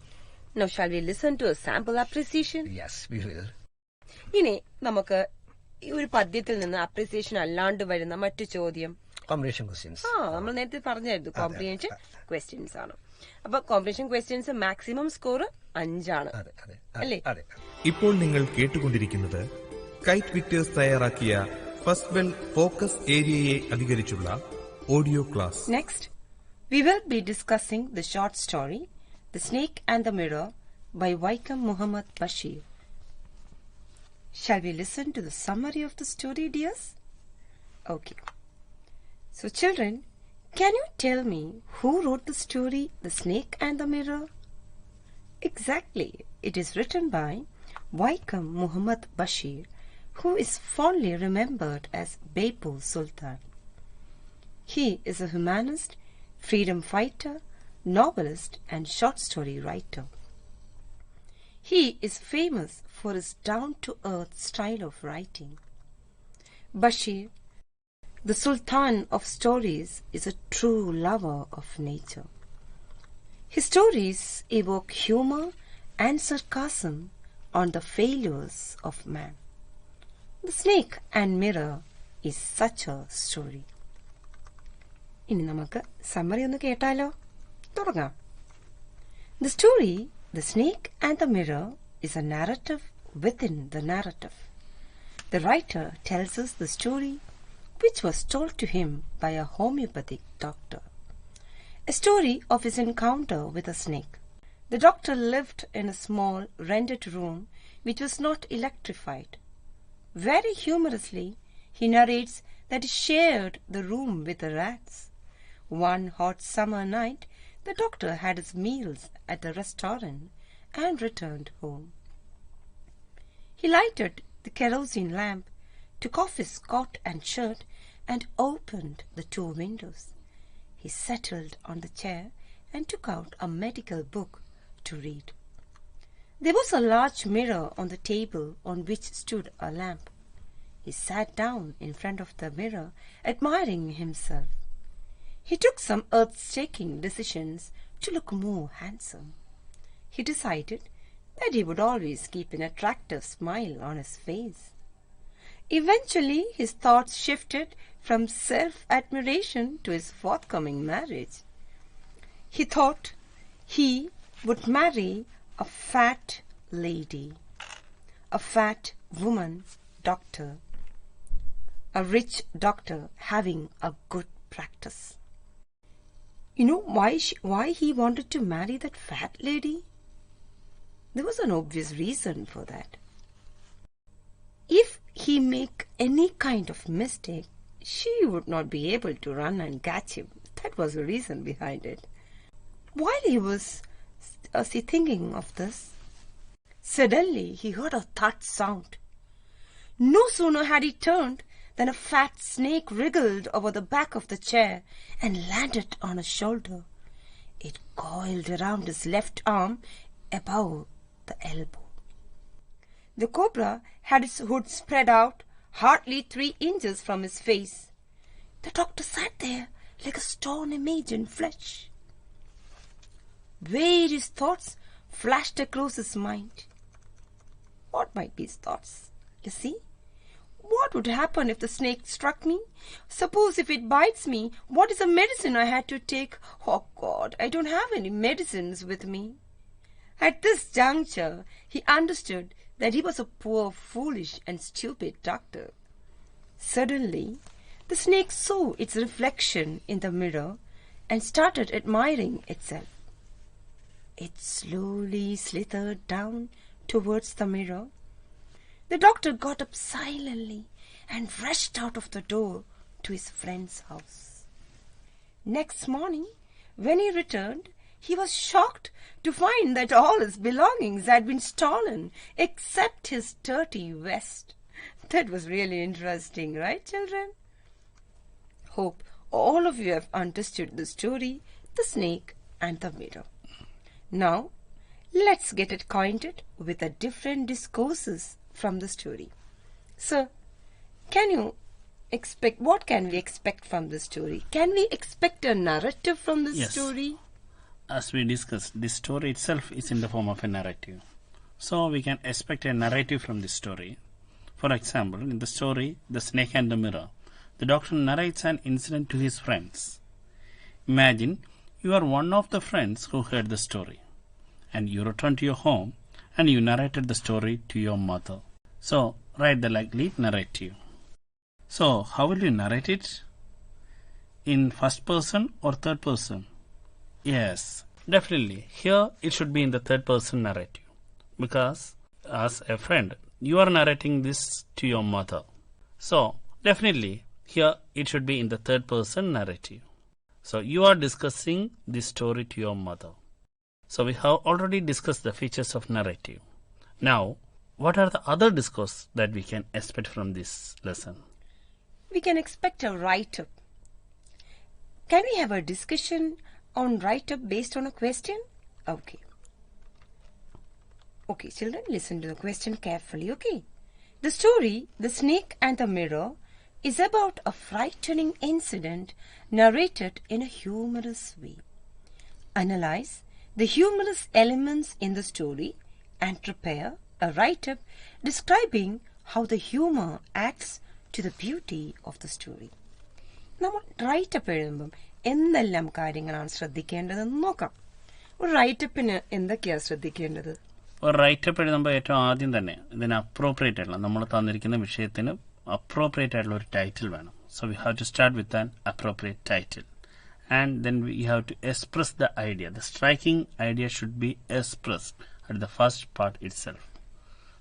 Now shall we listen to a sample appreciation? Yes, we will. ഇനി നമുക്ക് ഈ ഒരു പദ്യത്തിൽ നിന്ന് appreciation അല്ലാണ്ട് വരുന്ന മറ്റു ചോദ്യം Comprehension questions. നമ്മൾ നേരത്തെ പറഞ്ഞായിരുന്നു കോംപ്രിഹെൻഷൻ ക്വസ്റ്റ്യൻസ് ആണ്. അപ്പൊ കോംപ്രിഹെൻഷൻ ക്വസ്റ്റ്യൻസ് മാക്സിമം സ്കോർ 5 ആണ്. അതെ, അതെ, അല്ലേ? അതെ. ഇപ്പോൾ നിങ്ങൾ കേട്ടുകൊണ്ടിരിക്കുന്നത് കൈറ്റ് വിക്ടേഴ്സ് തയ്യാറാക്കിയ ഫസ്റ്റ് ബെൽ ഫോക്കസ് ഏരിയയെ അധികരിച്ചുള്ള audio class. Next, we will be discussing the short story, The Snake and the Mirror by Vaikam Muhammad Bashir. Shall we listen to the summary of the story, dears? Okay. So, children, can you tell me who wrote the story, The Snake and the Mirror? Exactly. It is written by Vaikam Muhammad Bashir, who is fondly remembered as Beppu Sultan. He is a humanist, freedom fighter, novelist, and short story writer. He is famous for his down-to-earth style of writing. Bashir, the Sultan of stories, is a true lover of nature. His stories evoke humor and sarcasm on the failures of man. The Snake and Mirror is such a story. ഇനി നമുക്ക് summary ഒന്ന് കേട്ടാലോ? തുടങ്ങാം. The story, The Snake and the Mirror, is a narrative within the narrative. The writer tells us the story which was told to him by a homeopathic doctor. A story of his encounter with a snake. The doctor lived in a small rented room which was not electrified. Very humorously, he narrates that he shared the room with the rats. One hot summer night, the doctor had his meals at the restaurant and returned home. He lighted the kerosene lamp, took off his coat and shirt, and opened the 2 windows. He settled on the chair and took out a medical book to read. There was a large mirror on the table on which stood a lamp. He sat down in front of the mirror, admiring himself. He took some earth-shaking decisions to look more handsome. He decided that he would always keep an attractive smile on his face. Eventually, his thoughts shifted from self-admiration to his forthcoming marriage. He thought he would marry a fat lady, a fat woman doctor, a rich doctor having a good practice. You know why he wanted to marry that fat lady? There was an obvious reason for that. If he make any kind of mistake, she would not be able to run and catch him. That was the reason behind it. While he was thinking of this, suddenly he heard a thud sound. No sooner had he turned than a fat snake wriggled over the back of the chair and landed on his shoulder. It coiled around his left arm above the elbow. The cobra had its hood spread out, hardly 3 inches from his face. The doctor sat there like a stone image in flesh. Various thoughts flashed across his mind. What might be his thoughts? You see? What would happen if the snake struck me? Suppose if it bites me, what is the medicine I had to take? Oh God, I don't have any medicines with me. At this juncture, he understood that he was a poor, foolish and stupid doctor. Suddenly, the snake saw its reflection in the mirror and started admiring itself. It slowly slithered down towards the mirror. The doctor got up silently and rushed out of the door to his friend's house. Next morning, when he returned, he was shocked to find that all his belongings had been stolen except his dirty vest. That was really interesting, right, children? Hope all of you have understood the story, The Snake and the Mirror. Now, let's get acquainted with the different discourses from the story. So, what can we expect from the story? Can we expect a narrative from the story? As we discussed, this story itself is in the form of a narrative. So we can expect a narrative from this story. For example, in the story, The Snake and the Mirror, the doctor narrates an incident to his friends. Imagine you are one of the friends who heard the story, and you return to your home and you narrated the story to your mother. So, write the likely narrative. So, how will you narrate it? In first person or third person? Yes, definitely. Here it should be in the third person narrative. Because as a friend, you are narrating this to your mother. So, definitely, here it should be in the third person narrative. So, you are discussing this story to your mother. So, we have already discussed the features of narrative. Now, what are the other discourse that we can expect from this lesson? We can expect a write-up. Can we have a discussion on write-up based on a question? Okay. Okay, children, listen to the question carefully, okay? The story, The Snake and the Mirror, is about a frightening incident narrated in a humorous way. Analyze the humorous elements in the story and prepare a write-up describing how the humor adds to the beauty of the story. നമ്മൾ writeup എഴുതുമ്പം എന്തെല്ലാം കാര്യങ്ങളാണ് ശ്രദ്ധിക്കേണ്ടതെന്ന് നോക്കാം. ഒരു റൈറ്റപ്പിന് എന്തൊക്കെയാണ് ശ്രദ്ധിക്കേണ്ടത്? ഒരു writeup എഴുതുമ്പോൾ ഏറ്റവും ആദ്യം തന്നെ ഇതിന് അപ്രോപ്രിയേറ്റ് ആയിട്ടുള്ള നമ്മൾ തന്നിരിക്കുന്ന വിഷയത്തിന് അപ്രോപ്രിയേറ്റ് ആയിട്ടുള്ള ഒരു ടൈറ്റിൽ വേണം. So we have to start with an appropriate title. And then we have to express the idea. The striking idea should be expressed at the first part itself.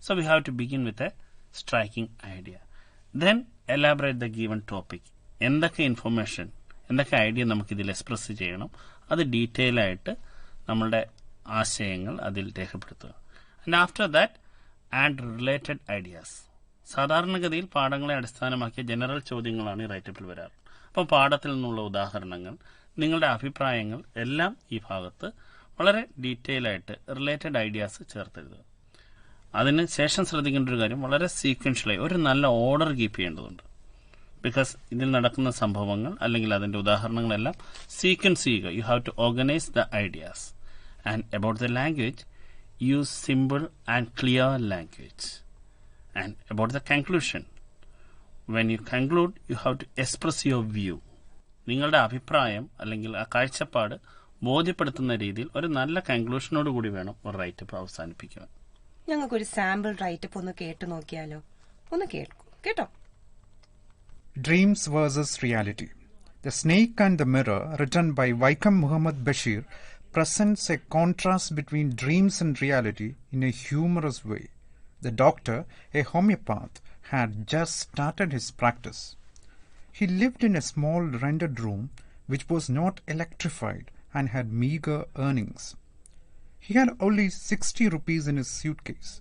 So we have to begin with a striking idea. Then elaborate the given topic. എന്തൊക്കെ information, എന്തൊക്കെ idea നമുക്കിതിൽ express ചെയ്യണം, അത് detail ആയിട്ട് നമ്മളുടെ ആശയങ്ങൾ അതിൽ രേഖപ്പെടുത്തുക. And after that add related ideas. സാധാരണഗതിയിൽ പാഠങ്ങളെ അടിസ്ഥാനമാക്കിയ ജനറൽ ചോദ്യങ്ങളാണ് ഈ റൈറ്റപ്പിൽ വരാറ്. അപ്പോൾ പാഠത്തിൽ നിന്നുള്ള ഉദാഹരണങ്ങൾ, നിങ്ങളുടെ അഭിപ്രായങ്ങൾ എല്ലാം ഈ ഭാഗത്ത് വളരെ ഡീറ്റെയിൽ ആയിട്ട് റിലേറ്റഡ് ഐഡിയാസ് ചേർത്തെഴുതുക. അതിന് ശേഷം ശ്രദ്ധിക്കേണ്ട ഒരു കാര്യം, വളരെ സീക്വൻഷ്യലായി ഒരു നല്ല ഓർഡർ കീപ്പ് ചെയ്യേണ്ടതുണ്ട്. ബിക്കോസ് ഇതിൽ നടക്കുന്ന സംഭവങ്ങൾ അല്ലെങ്കിൽ അതിൻ്റെ ഉദാഹരണങ്ങളെല്ലാം സീക്വൻസ് ചെയ്യുക. You have to organise the ideas. And about the language, use simple and clear language. And about the conclusion, when you conclude you have to express your view. നിങ്ങളുടെ അഭിപ്രായം അല്ലെങ്കിൽ ആ കാഴ്ചപ്പാട് ബോധ്യപ്പെടുത്തുന്ന രീതിയിൽ ഒരു നല്ല കൺക്ലൂഷനോട് കൂടി വേണം ഒരു റൈറ്റപ്പ് അവസാനിപ്പിക്കാൻ. ഞങ്ങൾക്കൊരു സാമ്പിൾ റൈറ്റപ്പ് ഒന്ന് കേട്ടു നോക്കിയാലോ? ഒന്ന് കേട്ടോ. Dreams versus Reality. The Snake and the Mirror, written by Vaikam Muhammad Bashir, presents a contrast between dreams and reality in a humorous way. The doctor, a homeopath, had just started his practice. He lived in a small rented room which was not electrified and had meager earnings. He had only 60 rupees in his suitcase.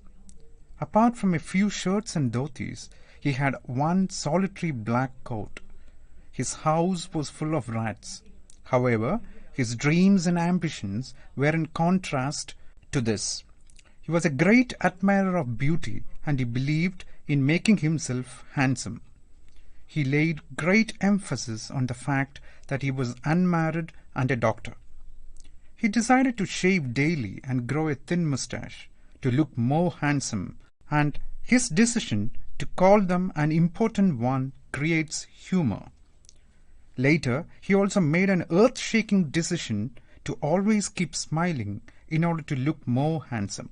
Apart from a few shirts and dhotis, he had one solitary black coat. His house was full of rats. However, his dreams and ambitions were in contrast to this. He was a great admirer of beauty, and he believed in making himself handsome. He laid great emphasis on the fact that he was unmarried and a doctor. He decided to shave daily and grow a thin mustache to look more handsome, and his decision to call them an important one creates humor. Later, he also made an earth-shaking decision to always keep smiling in order to look more handsome.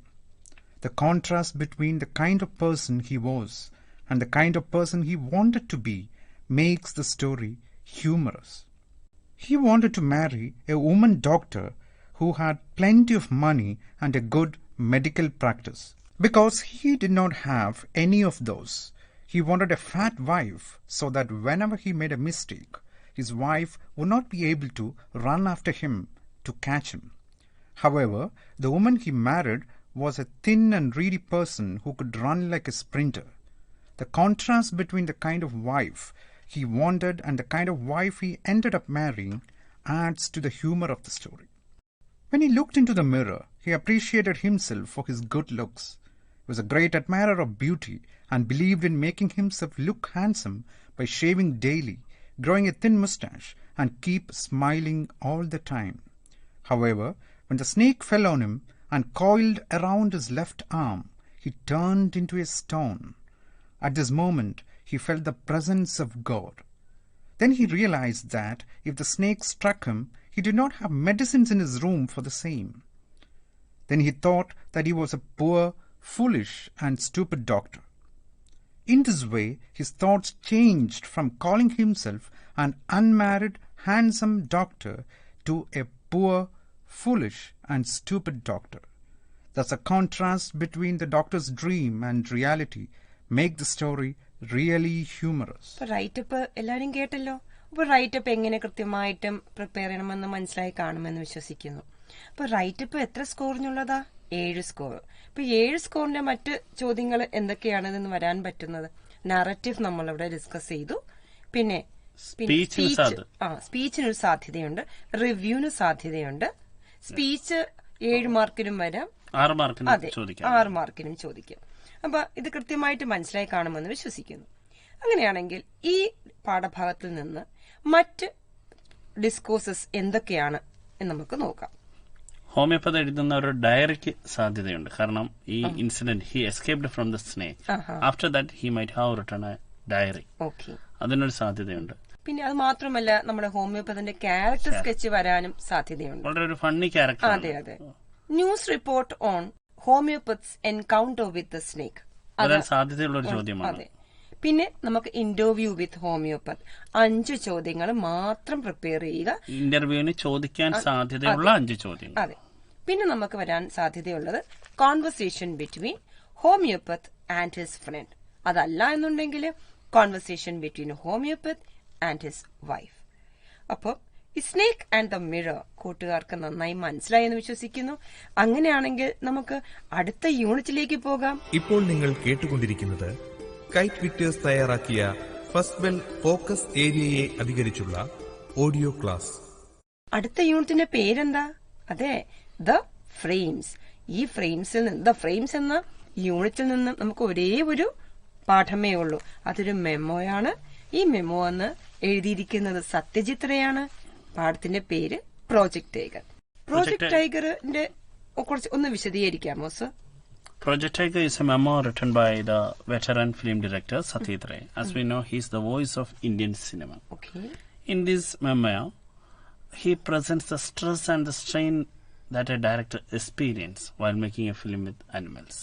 The contrast between the kind of person he was and the kind of person he wanted to be makes the story humorous. He wanted to marry a woman doctor who had plenty of money and a good medical practice. Because he did not have any of those, he wanted a fat wife so that whenever he made a mistake, his wife would not be able to run after him to catch him. However, the woman he married was a thin and reedy person who could run like a sprinter. The contrast between the kind of wife he wanted and the kind of wife he ended up marrying adds to the humor of the story. When he looked into the mirror, he appreciated himself for his good looks. He was a great admirer of beauty and believed in making himself look handsome by shaving daily, growing a thin mustache, and keep smiling all the time. However, when the snake fell on him and coiled around his left arm, he turned into a stone. At this moment, he felt the presence of God. Then he realized that if the snake struck him, he did not have medicines in his room for the same. Then he thought that he was a poor, foolish, and stupid doctor. In this way, his thoughts changed from calling himself an unmarried, handsome doctor to a poor, foolish, and stupid doctor. Thus, a contrast between the doctor's dream and reality make the story really humorous. Writeup എല്ലാരും കേട്ടല്ലോ. അപ്പൊ writeup എങ്ങനെ കൃത്യമായിട്ടും prepare ചെയ്യണമെന്ന് മനസ്സിലായി കാണുമെന്ന് വിശ്വസിക്കുന്നു. അപ്പൊ റൈറ്റപ്പ് എത്ര സ്കോറിനുള്ളതാ? 7 സ്കോർ. ഇപ്പൊ 7 സ്കോറിന്റെ മറ്റ് ചോദ്യങ്ങൾ എന്തൊക്കെയാണെന്ന് വരാൻ പറ്റുന്നത്? നറേറ്റീവ് നമ്മളിവിടെ ഡിസ്കസ് ചെയ്തു. പിന്നെ സ്പീച്ചിനൊരു സാധ്യതയുണ്ട്, റിവ്യൂവിന് സാധ്യതയുണ്ട്. സ്പീച്ച് 7 മാർക്കിനും വരാം, 6 മാർക്കിനും ചോദിക്കാം. അപ്പൊ ഇത് കൃത്യമായിട്ട് മനസ്സിലായി കാണുമെന്ന് വിശ്വസിക്കുന്നു. അങ്ങനെയാണെങ്കിൽ ഈ പാഠഭാഗത്തിൽ നിന്ന് മറ്റ് ഡിസ്കോഴ്സസ് എന്തൊക്കെയാണ് എന്ന് നമുക്ക് നോക്കാം. ഹോമിയോപ്പതി എഴുതുന്ന ഒരു ഡയറിക്ക് സാധ്യതയുണ്ട്. കാരണം ഈ incident he escaped from the snake, after that he might have written a diary. Okay, അതിനൊരു സാധ്യതയുണ്ട്. പിന്നെ അത് മാത്രമല്ല നമ്മുടെ ഹോമിയോപ്പതിന്റെ ക്യാരക്ടർ സ്കെച്ച് വരാനും സാധ്യതയുണ്ട്. വളരെ ഒരു ഫണ്ണി ക്യാരക്ടർ. അതെ അതെ. News report on homeopath's encounter with the snake, അതാണ് സാധ്യതയുള്ള ഒരു ചോദ്യമാണ്. അതെ. പിന്നെ നമുക്ക് ഇന്റർവ്യൂ വിത്ത് ഹോമിയോപ്പത്ത് 5 ചോദ്യങ്ങൾ മാത്രം പ്രിപ്പയർ ചെയ്യുക. ഇന്റർവ്യൂവിന് ചോദിക്കാൻ സാധ്യതയുള്ള 5 ചോദ്യങ്ങൾ. അതെ. പിന്നെ നമുക്ക് വരാൻ സാധ്യതയുള്ളത് conversation between homeopath and his friend. അതല്ല എന്നുണ്ടെങ്കിൽ conversation between homeopath and his wife. അപ്പോൾ ഈ സ്നേക്ക് ആൻഡ് ദ മിറർ കൂട്ടുകാർക്ക് നന്നായി മനസ്സിലായി എന്ന് വിശ്വസിക്കുന്നു. അങ്ങനെയാണെങ്കിൽ നമുക്ക് അടുത്ത യൂണിറ്റിലേക്ക് പോകാം. ഇപ്പോൾ നിങ്ങൾ കേട്ടുകൊണ്ടിരിക്കുന്നത് കൈറ്റ് വിക്ടേഴ്സ് തയ്യാറാക്കിയ ഫസ്റ്റ് ബെൽ ഫോക്കസ് ഏരിയയെ അധികരിച്ചുള്ള ഓഡിയോ ക്ലാസ്. അടുത്ത യൂണിറ്റിന്റെ പേരെന്താ? അതെ, ദ ഫ്രെയിംസ്. ഈ ഫ്രെയിംസിൽ നിന്ന്, ദ ഫ്രെയിംസ് എന്ന യൂണിറ്റിൽ നിന്ന് നമുക്ക് ഒരേ ഒരു പാഠമേ ഉള്ളൂ. അതൊരു മെമ്മോയാണ്. ഈ മെമ്മോ എന്ന് എഴുതിയിരിക്കുന്നത് സത്യജിത്രയാണ്. പാഠത്തിന്റെ പേര് പ്രോജക്ട് ടൈഗർ. പ്രോജക്ട് ടൈഗറിന്റെ കുറിച്ച് ഒന്ന് വിശദീകരിക്കാമോ sir? Project Tiger is a memo written by the veteran film director Satyajit Ray. As we know, he is the voice of Indian cinema. Okay. In this memo, he presents the stress and the strain that a director experiences while making a film with animals.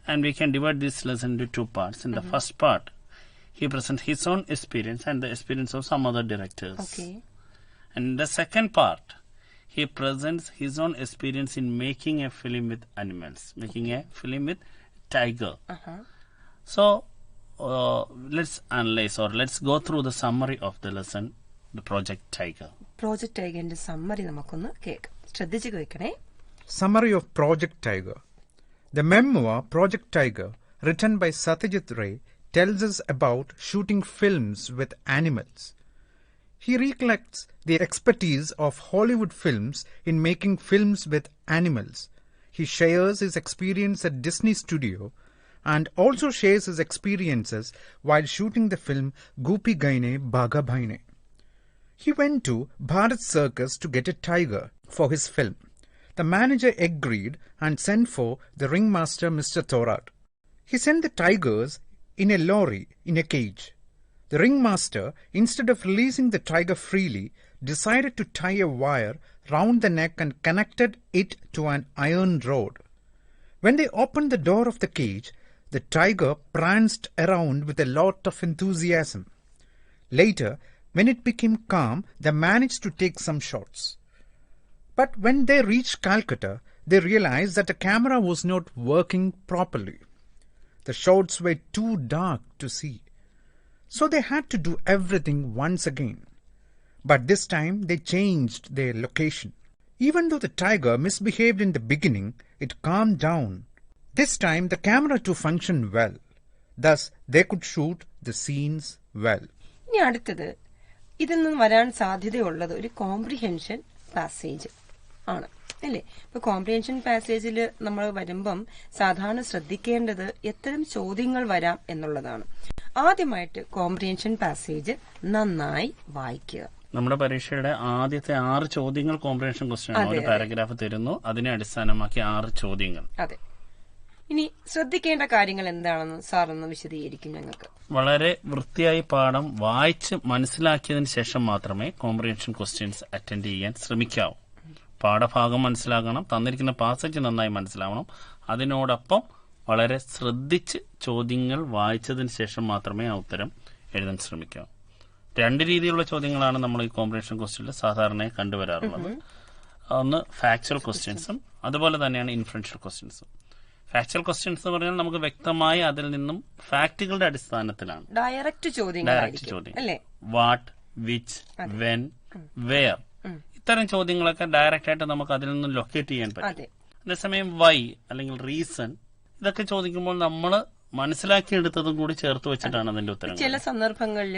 And we can divide this lesson into two parts. In the first part, he presents his own experience and the experience of some other directors. Okay. And in the second part, he presents his own experience in making a film with animals, making a film with tiger. So, let's analyze or let's go through the summary of the lesson, the Project Tiger. Project Tigerന്റെ summary നമുക്കൊന്ന് കേൾക്കാം. ശ്രദ്ധിച്ചു കേൾക്കണേ. Summary of Project Tiger. The memoir Project Tiger, written by Satyajit Ray, tells us about shooting films with animals. He recollects the expertise of Hollywood films in making films with animals. He shares his experience at Disney Studio and also shares his experiences while shooting the film Gopi Gaine Bhaga Bhaine. He went to Bharat Circus to get a tiger for his film. The manager agreed and sent for the ringmaster Mr. Thorat. He sent the tigers in a lorry in a cage. The ringmaster, instead of releasing the tiger freely, decided to tie a wire round the neck and connected it to an iron rod. When they opened the door of the cage, the tiger pranced around with a lot of enthusiasm. Later, when it became calm, they managed to take some shots. But when they reached Calcutta, they realized that the camera was not working properly. The shots were too dark to see. So they had to do everything once again. But this time they changed their location. Even though the tiger misbehaved in the beginning, it calmed down. This time the camera too functioned well. Thus they could shoot the scenes well. ഇനി അടുത്തത് ഇതിൽ നിന്ന് വരാൻ സാധ്യതയുള്ളത് ഒരു comprehension passage ആണ് അല്ലേ? ഇപ്പൊ കോംപ്രിഹെൻഷൻ പാസേജിൽ നമ്മൾ വരുമ്പം സാധാരണ ശ്രദ്ധിക്കേണ്ടത് എത്തരം ചോദ്യങ്ങൾ വരാം എന്നുള്ളതാണ്. ആദ്യമായിട്ട് കോംപ്രിഹെൻഷൻ പാസേജ് നന്നായി വായിക്കുക. നമ്മുടെ പരീക്ഷയുടെ ആദ്യത്തെ 6 ചോദ്യങ്ങൾ കോംപ്രിഹെൻഷൻ ക്വസ്റ്റ്യൻ ആണ്. ഒരു പാരഗ്രാഫ് തരുന്നു, അതിനെ അടിസ്ഥാനമാക്കി 6 ചോദ്യങ്ങൾ. അതെ. ഇനി ശ്രദ്ധിക്കേണ്ട കാര്യങ്ങൾ എന്താണെന്ന് സാറൊന്ന് വിശദീകരിക്കും ഞങ്ങൾക്ക്. വളരെ വൃത്തിയായി പാഠം വായിച്ച് മനസ്സിലാക്കിയതിന് ശേഷം മാത്രമേ കോംപ്രിഹെൻഷൻ ക്വസ്റ്റ്യൻസ് അറ്റൻഡ് ചെയ്യാൻ ശ്രമിക്കാവൂ. പാഠഭാഗം മനസ്സിലാക്കണം, തന്നിരിക്കുന്ന പാസേജ് നന്നായി മനസ്സിലാവണം. അതിനോടൊപ്പം വളരെ ശ്രദ്ധിച്ച് ചോദ്യങ്ങൾ വായിച്ചതിന് ശേഷം മാത്രമേ ആ ഉത്തരം എഴുതാൻ ശ്രമിക്കാവൂ. 2 രീതിയിലുള്ള ചോദ്യങ്ങളാണ് നമ്മൾ ഈ കോംപ്രിഹെൻഷൻ ക്വസ്റ്റ്യനിൽ സാധാരണയായി കണ്ടുവരാറുള്ളത്. ഒന്ന് ഫാക്ച്വൽ ക്വസ്റ്റ്യൻസും അതുപോലെ തന്നെയാണ് ഇൻഫറൻഷ്യൽ ക്വസ്റ്റ്യൻസും. ഫാക്ച്വൽ ക്വസ്റ്റ്യൻസ് എന്ന് പറഞ്ഞാൽ നമുക്ക് വ്യക്തമായി അതിൽ നിന്നും ഫാക്ടുകളുടെ അടിസ്ഥാനത്തിലാണ് ഡയറക്റ്റ് ചോദ്യം. വാട്ട്, വിച്ച്, വെൻ, വെയർ, ഇത്തരം ചോദ്യങ്ങളൊക്കെ ഡയറക്റ്റ് ആയിട്ട് നമുക്ക് അതിൽ നിന്നും ലൊക്കേറ്റ് ചെയ്യാൻ പറ്റും. അതേസമയം വൈ അല്ലെങ്കിൽ റീസൺ, ഇതൊക്കെ ചോദിക്കുമ്പോൾ നമ്മൾ മനസ്സിലാക്കിയെടുത്തതും കൂടി ചേർത്ത് വെച്ചിട്ടാണ് അതിന്റെ ഉത്തരം. ചില സന്ദർഭങ്ങളിൽ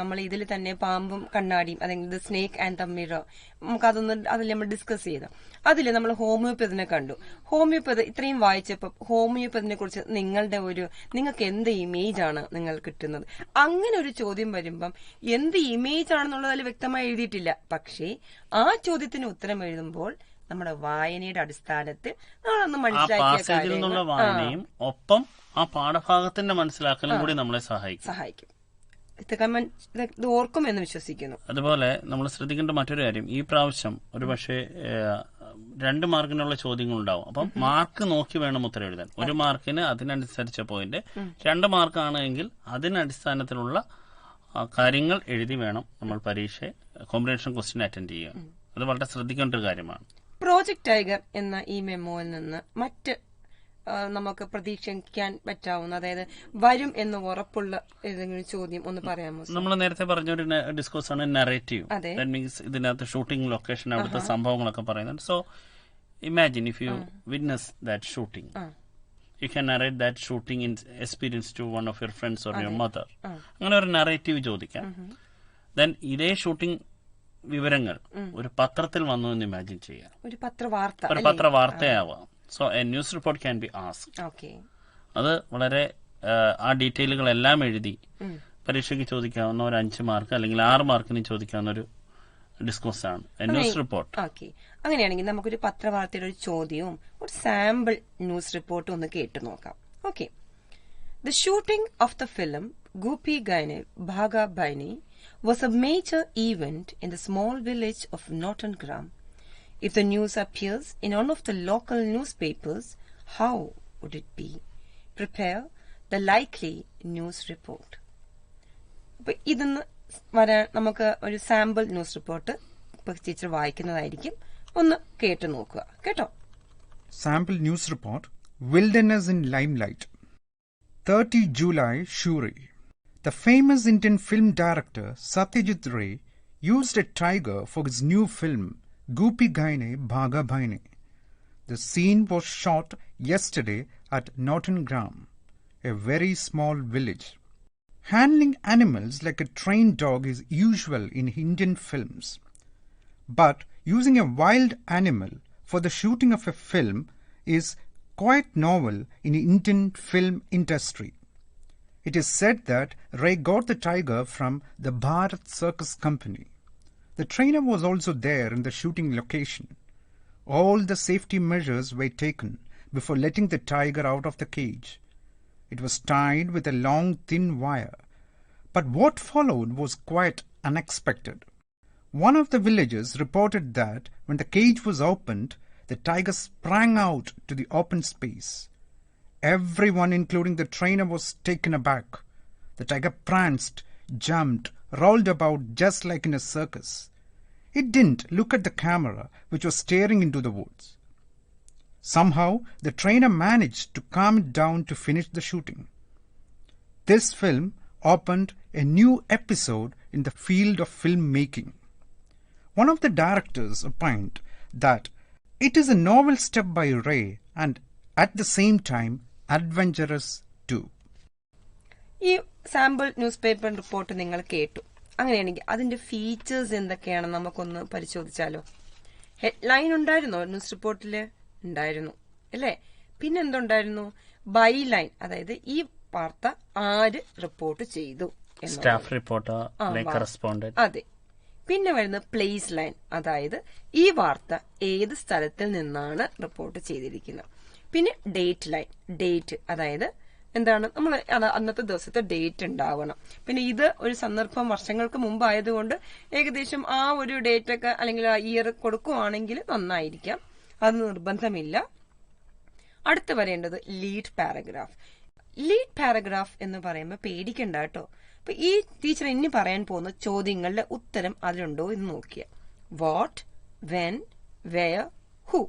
നമ്മൾ ഇതിൽ തന്നെ പാമ്പും കണ്ണാടിയും, അല്ലെങ്കിൽ സ്നേക്ക് ആൻഡ് ദ മിറർ, നമുക്ക് അതിൽ നമ്മൾ ഡിസ്കസ് ചെയ്തു. അതിൽ നമ്മൾ ഹോമിയോപ്പതിനെ കണ്ടു. ഹോമിയോപ്പതി ഇത്രയും വായിച്ചപ്പോൾ ഹോമിയോപ്പതിനെ കുറിച്ച് നിങ്ങൾക്ക് എന്ത് ഇമേജ് ആണ് നിങ്ങൾ കിട്ടുന്നത്? അങ്ങനെ ഒരു ചോദ്യം വരുമ്പം എന്ത് ഇമേജ് ആണെന്നുള്ളത് അതിൽ വ്യക്തമായി എഴുതിയിട്ടില്ല. പക്ഷേ ആ ചോദ്യത്തിന് ഉത്തരം എഴുതുമ്പോൾ നമ്മുടെ വായനയുടെ അടിസ്ഥാനത്തിൽ നമ്മളൊന്ന് മനസ്സിലാക്കിയ വായനയും ഒപ്പം ആ പാഠഭാഗത്തിന്റെ മനസ്സിലാക്കലും കൂടി നമ്മളെ സഹായിക്കും. ഇത് ഓർക്കും എന്ന് വിശ്വസിക്കുന്നു. അതുപോലെ നമ്മൾ ശ്രദ്ധിക്കേണ്ട മറ്റൊരു കാര്യം, ഈ പ്രാവശ്യം ഒരു പക്ഷേ 2 മാർക്കിനുള്ള ചോദ്യങ്ങൾ ഉണ്ടാവും. അപ്പം മാർക്ക് നോക്കി വേണം ഉത്തരം എഴുതാൻ. 1 മാർക്കിന് അതിനനുസരിച്ച പോയിന്റ്, 2 മാർക്കാണ് എങ്കിൽ അതിനടിസ്ഥാനത്തിലുള്ള കാര്യങ്ങൾ എഴുതി വേണം നമ്മൾ പരീക്ഷ കോംപ്രിഹെൻഷൻ ക്വസ്റ്റ്യൻ അറ്റൻഡ് ചെയ്യുക. അത് വളരെ ശ്രദ്ധിക്കേണ്ട ഒരു കാര്യമാണ്. പ്രോജക്ട് ടൈഗർ എന്ന ഈ മെമ്മോയിൽ നിന്ന് മറ്റ് നമുക്ക് പ്രതീക്ഷിക്കാൻ പറ്റാവുന്ന, അതായത് വരും എന്ന് ഉറപ്പുള്ള ഏതെങ്കിലും ചോദ്യം ഒന്ന് പറയാമോ? നമ്മൾ നേരത്തെ പറഞ്ഞൊരു ഡിസ്കോഴ്സ് ആണ് നറേറ്റീവ്. ദാറ്റ് മീൻസ് ഇതിനകത്ത് ഷൂട്ടിംഗ് ലൊക്കേഷൻ, അവിടുത്തെ സംഭവങ്ങളൊക്കെ പറയുന്നുണ്ട്. So imagine if you witness that shooting, you can narrate that shooting in experience to one of your friends or your mother. അങ്ങനെ ഒരു നറേറ്റീവ് ചോദിക്കാം. ദെൻ ഇതേ ഷൂട്ടിംഗ് വിവരങ്ങൾ ഒരു പത്രത്തിൽ വന്നു എന്ന് ഇമാജിൻ ചെയ്യാം. ഒരു പത്രവാർത്ത, ഒരു പത്രവാർത്തയാവാം. So a news report can be asked. അത് വളരെ ആ ഡീറ്റെയിലുകളെല്ലാം എഴുതി പരീക്ഷയ്ക്ക് ചോദിക്കാവുന്ന ഒരു 5 മാർക്ക് അല്ലെങ്കിൽ 6 മാർക്കിന് ചോദിക്കാവുന്ന ഒരു ഡിസ്കോഴ്സ് ആണ് ന്യൂസ് റിപ്പോർട്ട്. ഓക്കെ, അങ്ങനെയാണെങ്കിൽ നമുക്കൊരു പത്രവാർത്തയുടെ ഒരു ചോദ്യവും ഒരു സാമ്പിൾ ന്യൂസ് റിപ്പോർട്ടും ഒന്ന് കേട്ടു നോക്കാം. Okay. The shooting of the film Goopy Gyne Bagha Byne was a major event in the small village of Norton Gram. If the news appears in one of the local newspapers, how would it be? Prepare the likely news report. അപ്പോൾ ഇതൊന്ന് വരാൻ നമുക്ക് ഒരു sample news report teacher വായിക്കുന്നതായിരിക്കും. ഒന്ന് കേട്ടു നോക്കുക കേട്ടോ. Sample news report: Wilderness in limelight. 30 July, Shuri. The famous Indian film director Satyajit Ray used a tiger for his new film Gopi Gaine Bhaga Bhaine. The scene was shot yesterday at Norton Gram, a very small village. Handling animals like a trained dog is usual in Indian films. But using a wild animal for the shooting of a film is quite novel in the Indian film industry. It is said that Ray got the tiger from the Bharat Circus Company. The trainer was also there in the shooting location. All the safety measures were taken before letting the tiger out of the cage. It was tied with a long thin wire. But what followed was quite unexpected. One of the villagers reported that when the cage was opened, the tiger sprang out to the open space. Everyone, including the trainer, was taken aback. The tiger pranced, jumped, rolled about just like in a circus. It didn't look at the camera, which was staring into the woods. Somehow, the trainer managed to calm it down to finish the shooting. This film opened a new episode in the field of filmmaking. One of the directors opined that it is a novel step by Ray and at the same time adventurous too. ഈ sample news paper report നിങ്ങൾ കേട്ടു. അങ്ങനെയാണെങ്കിൽ അതിന്റെ features എന്തൊക്കെയാണ് നമുക്കൊന്ന് പരിശോധിച്ചാലോ. Headline ഉണ്ടായിരുന്നോ news റിപ്പോർട്ടില്? ഉണ്ടായിരുന്നു അല്ലേ. പിന്നെന്തുണ്ടായിരുന്നു? ബൈ ലൈൻ, അതായത് ഈ വാർത്ത ആര് റിപ്പോർട്ട് ചെയ്തു, സ്റ്റാഫ് റിപ്പോർട്ടർ, കറസ്പോണ്ടന്റ്. അതെ. പിന്നെ വരുന്നത് പ്ലേസ് ലൈൻ, അതായത് ഈ വാർത്ത ഏത് സ്ഥലത്തിൽ നിന്നാണ് റിപ്പോർട്ട് ചെയ്തിരിക്കുന്നത്. പിന്നെ ഡേറ്റ് ലൈൻ, ഡേറ്റ് അതായത് എന്താണ് നമ്മൾ അന്നത്തെ ദിവസത്തെ ഡേറ്റ് ഉണ്ടാവണം. പിന്നെ ഇത് ഒരു സന്ദർഭം വർഷങ്ങൾക്ക് മുമ്പായതുകൊണ്ട് ഏകദേശം ആ ഒരു ഡേറ്റ് ഒക്കെ അല്ലെങ്കിൽ ആ ഇയർ കൊടുക്കുവാണെങ്കിൽ നന്നായിരിക്കാം, അത് നിർബന്ധമില്ല. അടുത്ത് വരേണ്ടത് ലീഡ് പാരഗ്രാഫ്. ലീഡ് പാരഗ്രാഫ് എന്ന് പറയുമ്പോൾ പേടിക്കണ്ട കേട്ടോ. അപ്പൊ ഈ ടീച്ചർ ഇനി പറയാൻ പോകുന്ന ചോദ്യങ്ങളുടെ ഉത്തരം അതിലുണ്ടോ എന്ന് നോക്കിയ. What, when, where, who.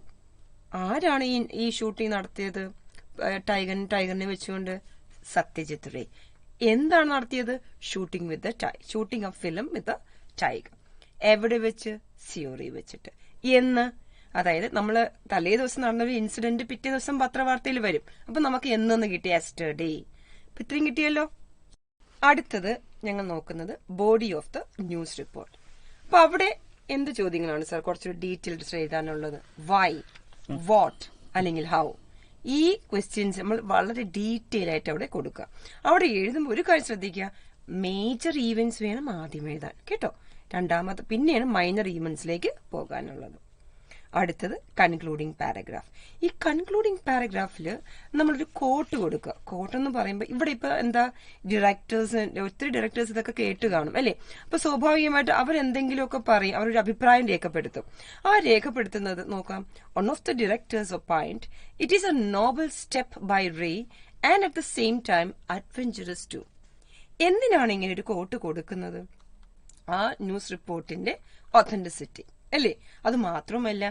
ആരാണ് ഈ ഷൂട്ടിംഗ് നടത്തിയത്? ടൈഗറിനെ വെച്ചുകൊണ്ട് സത്യജിത് റേ. എന്താണ് നടത്തിയത്? Shooting with shooting of film with tiger. എവിടെ വെച്ച്? സിയോറി വെച്ചിട്ട്. എന്ന്, അതായത് നമ്മള് തലേ ദിവസം നടന്ന ഒരു ഇൻസിഡന്റ് പിറ്റേ ദിവസം പത്രവാർത്തയിൽ വരും. അപ്പൊ നമുക്ക് എന്നൊന്ന് കിട്ടി? യെസ്റ്റർഡേ. അപ്പൊ ഇത്രയും കിട്ടിയല്ലോ. അടുത്തത് ഞങ്ങൾ നോക്കുന്നത് body of the news report. അപ്പൊ അവിടെ എന്ത് ചോദ്യങ്ങളാണ് സാർ കുറച്ചൊരു ഡീറ്റെയിൽഡ് എഴുതാനുള്ളത്? വൈ, വാട്ട് അല്ലെങ്കിൽ ഹൗ. ഈ ക്വസ്റ്റ്യൻസ് നമ്മൾ വളരെ ഡീറ്റെയിൽ ആയിട്ട് അവിടെ കൊടുക്കുക. അവിടെ എഴുതുമ്പോൾ ഒരു കാര്യം ശ്രദ്ധിക്കുക, മേജർ ഈവന്റ്സ് വേണം ആദ്യം എഴുതാൻ കേട്ടോ. രണ്ടാമത്തെ പിന്നെയാണ് മൈനർ ഈവന്റ്സിലേക്ക് പോകാനുള്ളത്. അടുത്തത് കൺക്ലൂഡിംഗ് പാരഗ്രാഫ്. ഈ കൺക്ലൂഡിംഗ് പാരഗ്രാഫിൽ നമ്മളൊരു കോട്ട് കൊടുക്കുക. കോട്ട് എന്ന് പറയുമ്പോൾ ഇവിടെ ഇപ്പൊ എന്താ, ഒത്തിരി ഡയറക്ടേഴ്സ് ഇതൊക്കെ കേട്ട് കാണും അല്ലെ. അപ്പൊ സ്വാഭാവികമായിട്ട് അവരെന്തെങ്കിലുമൊക്കെ പറയും, അവരൊരു അഭിപ്രായം രേഖപ്പെടുത്തും. ആ രേഖപ്പെടുത്തുന്നത് നോക്കാം. One of the directors opined it is a noble step by Ray and at the same time adventurous too. എന്തിനാണ് ഇങ്ങനെ ഒരു കോട്ട് കൊടുക്കുന്നത്? ആ ന്യൂസ് റിപ്പോർട്ടിന്റെ ഒത്തന്റിസിറ്റി അല്ലേ. അത് മാത്രമല്ല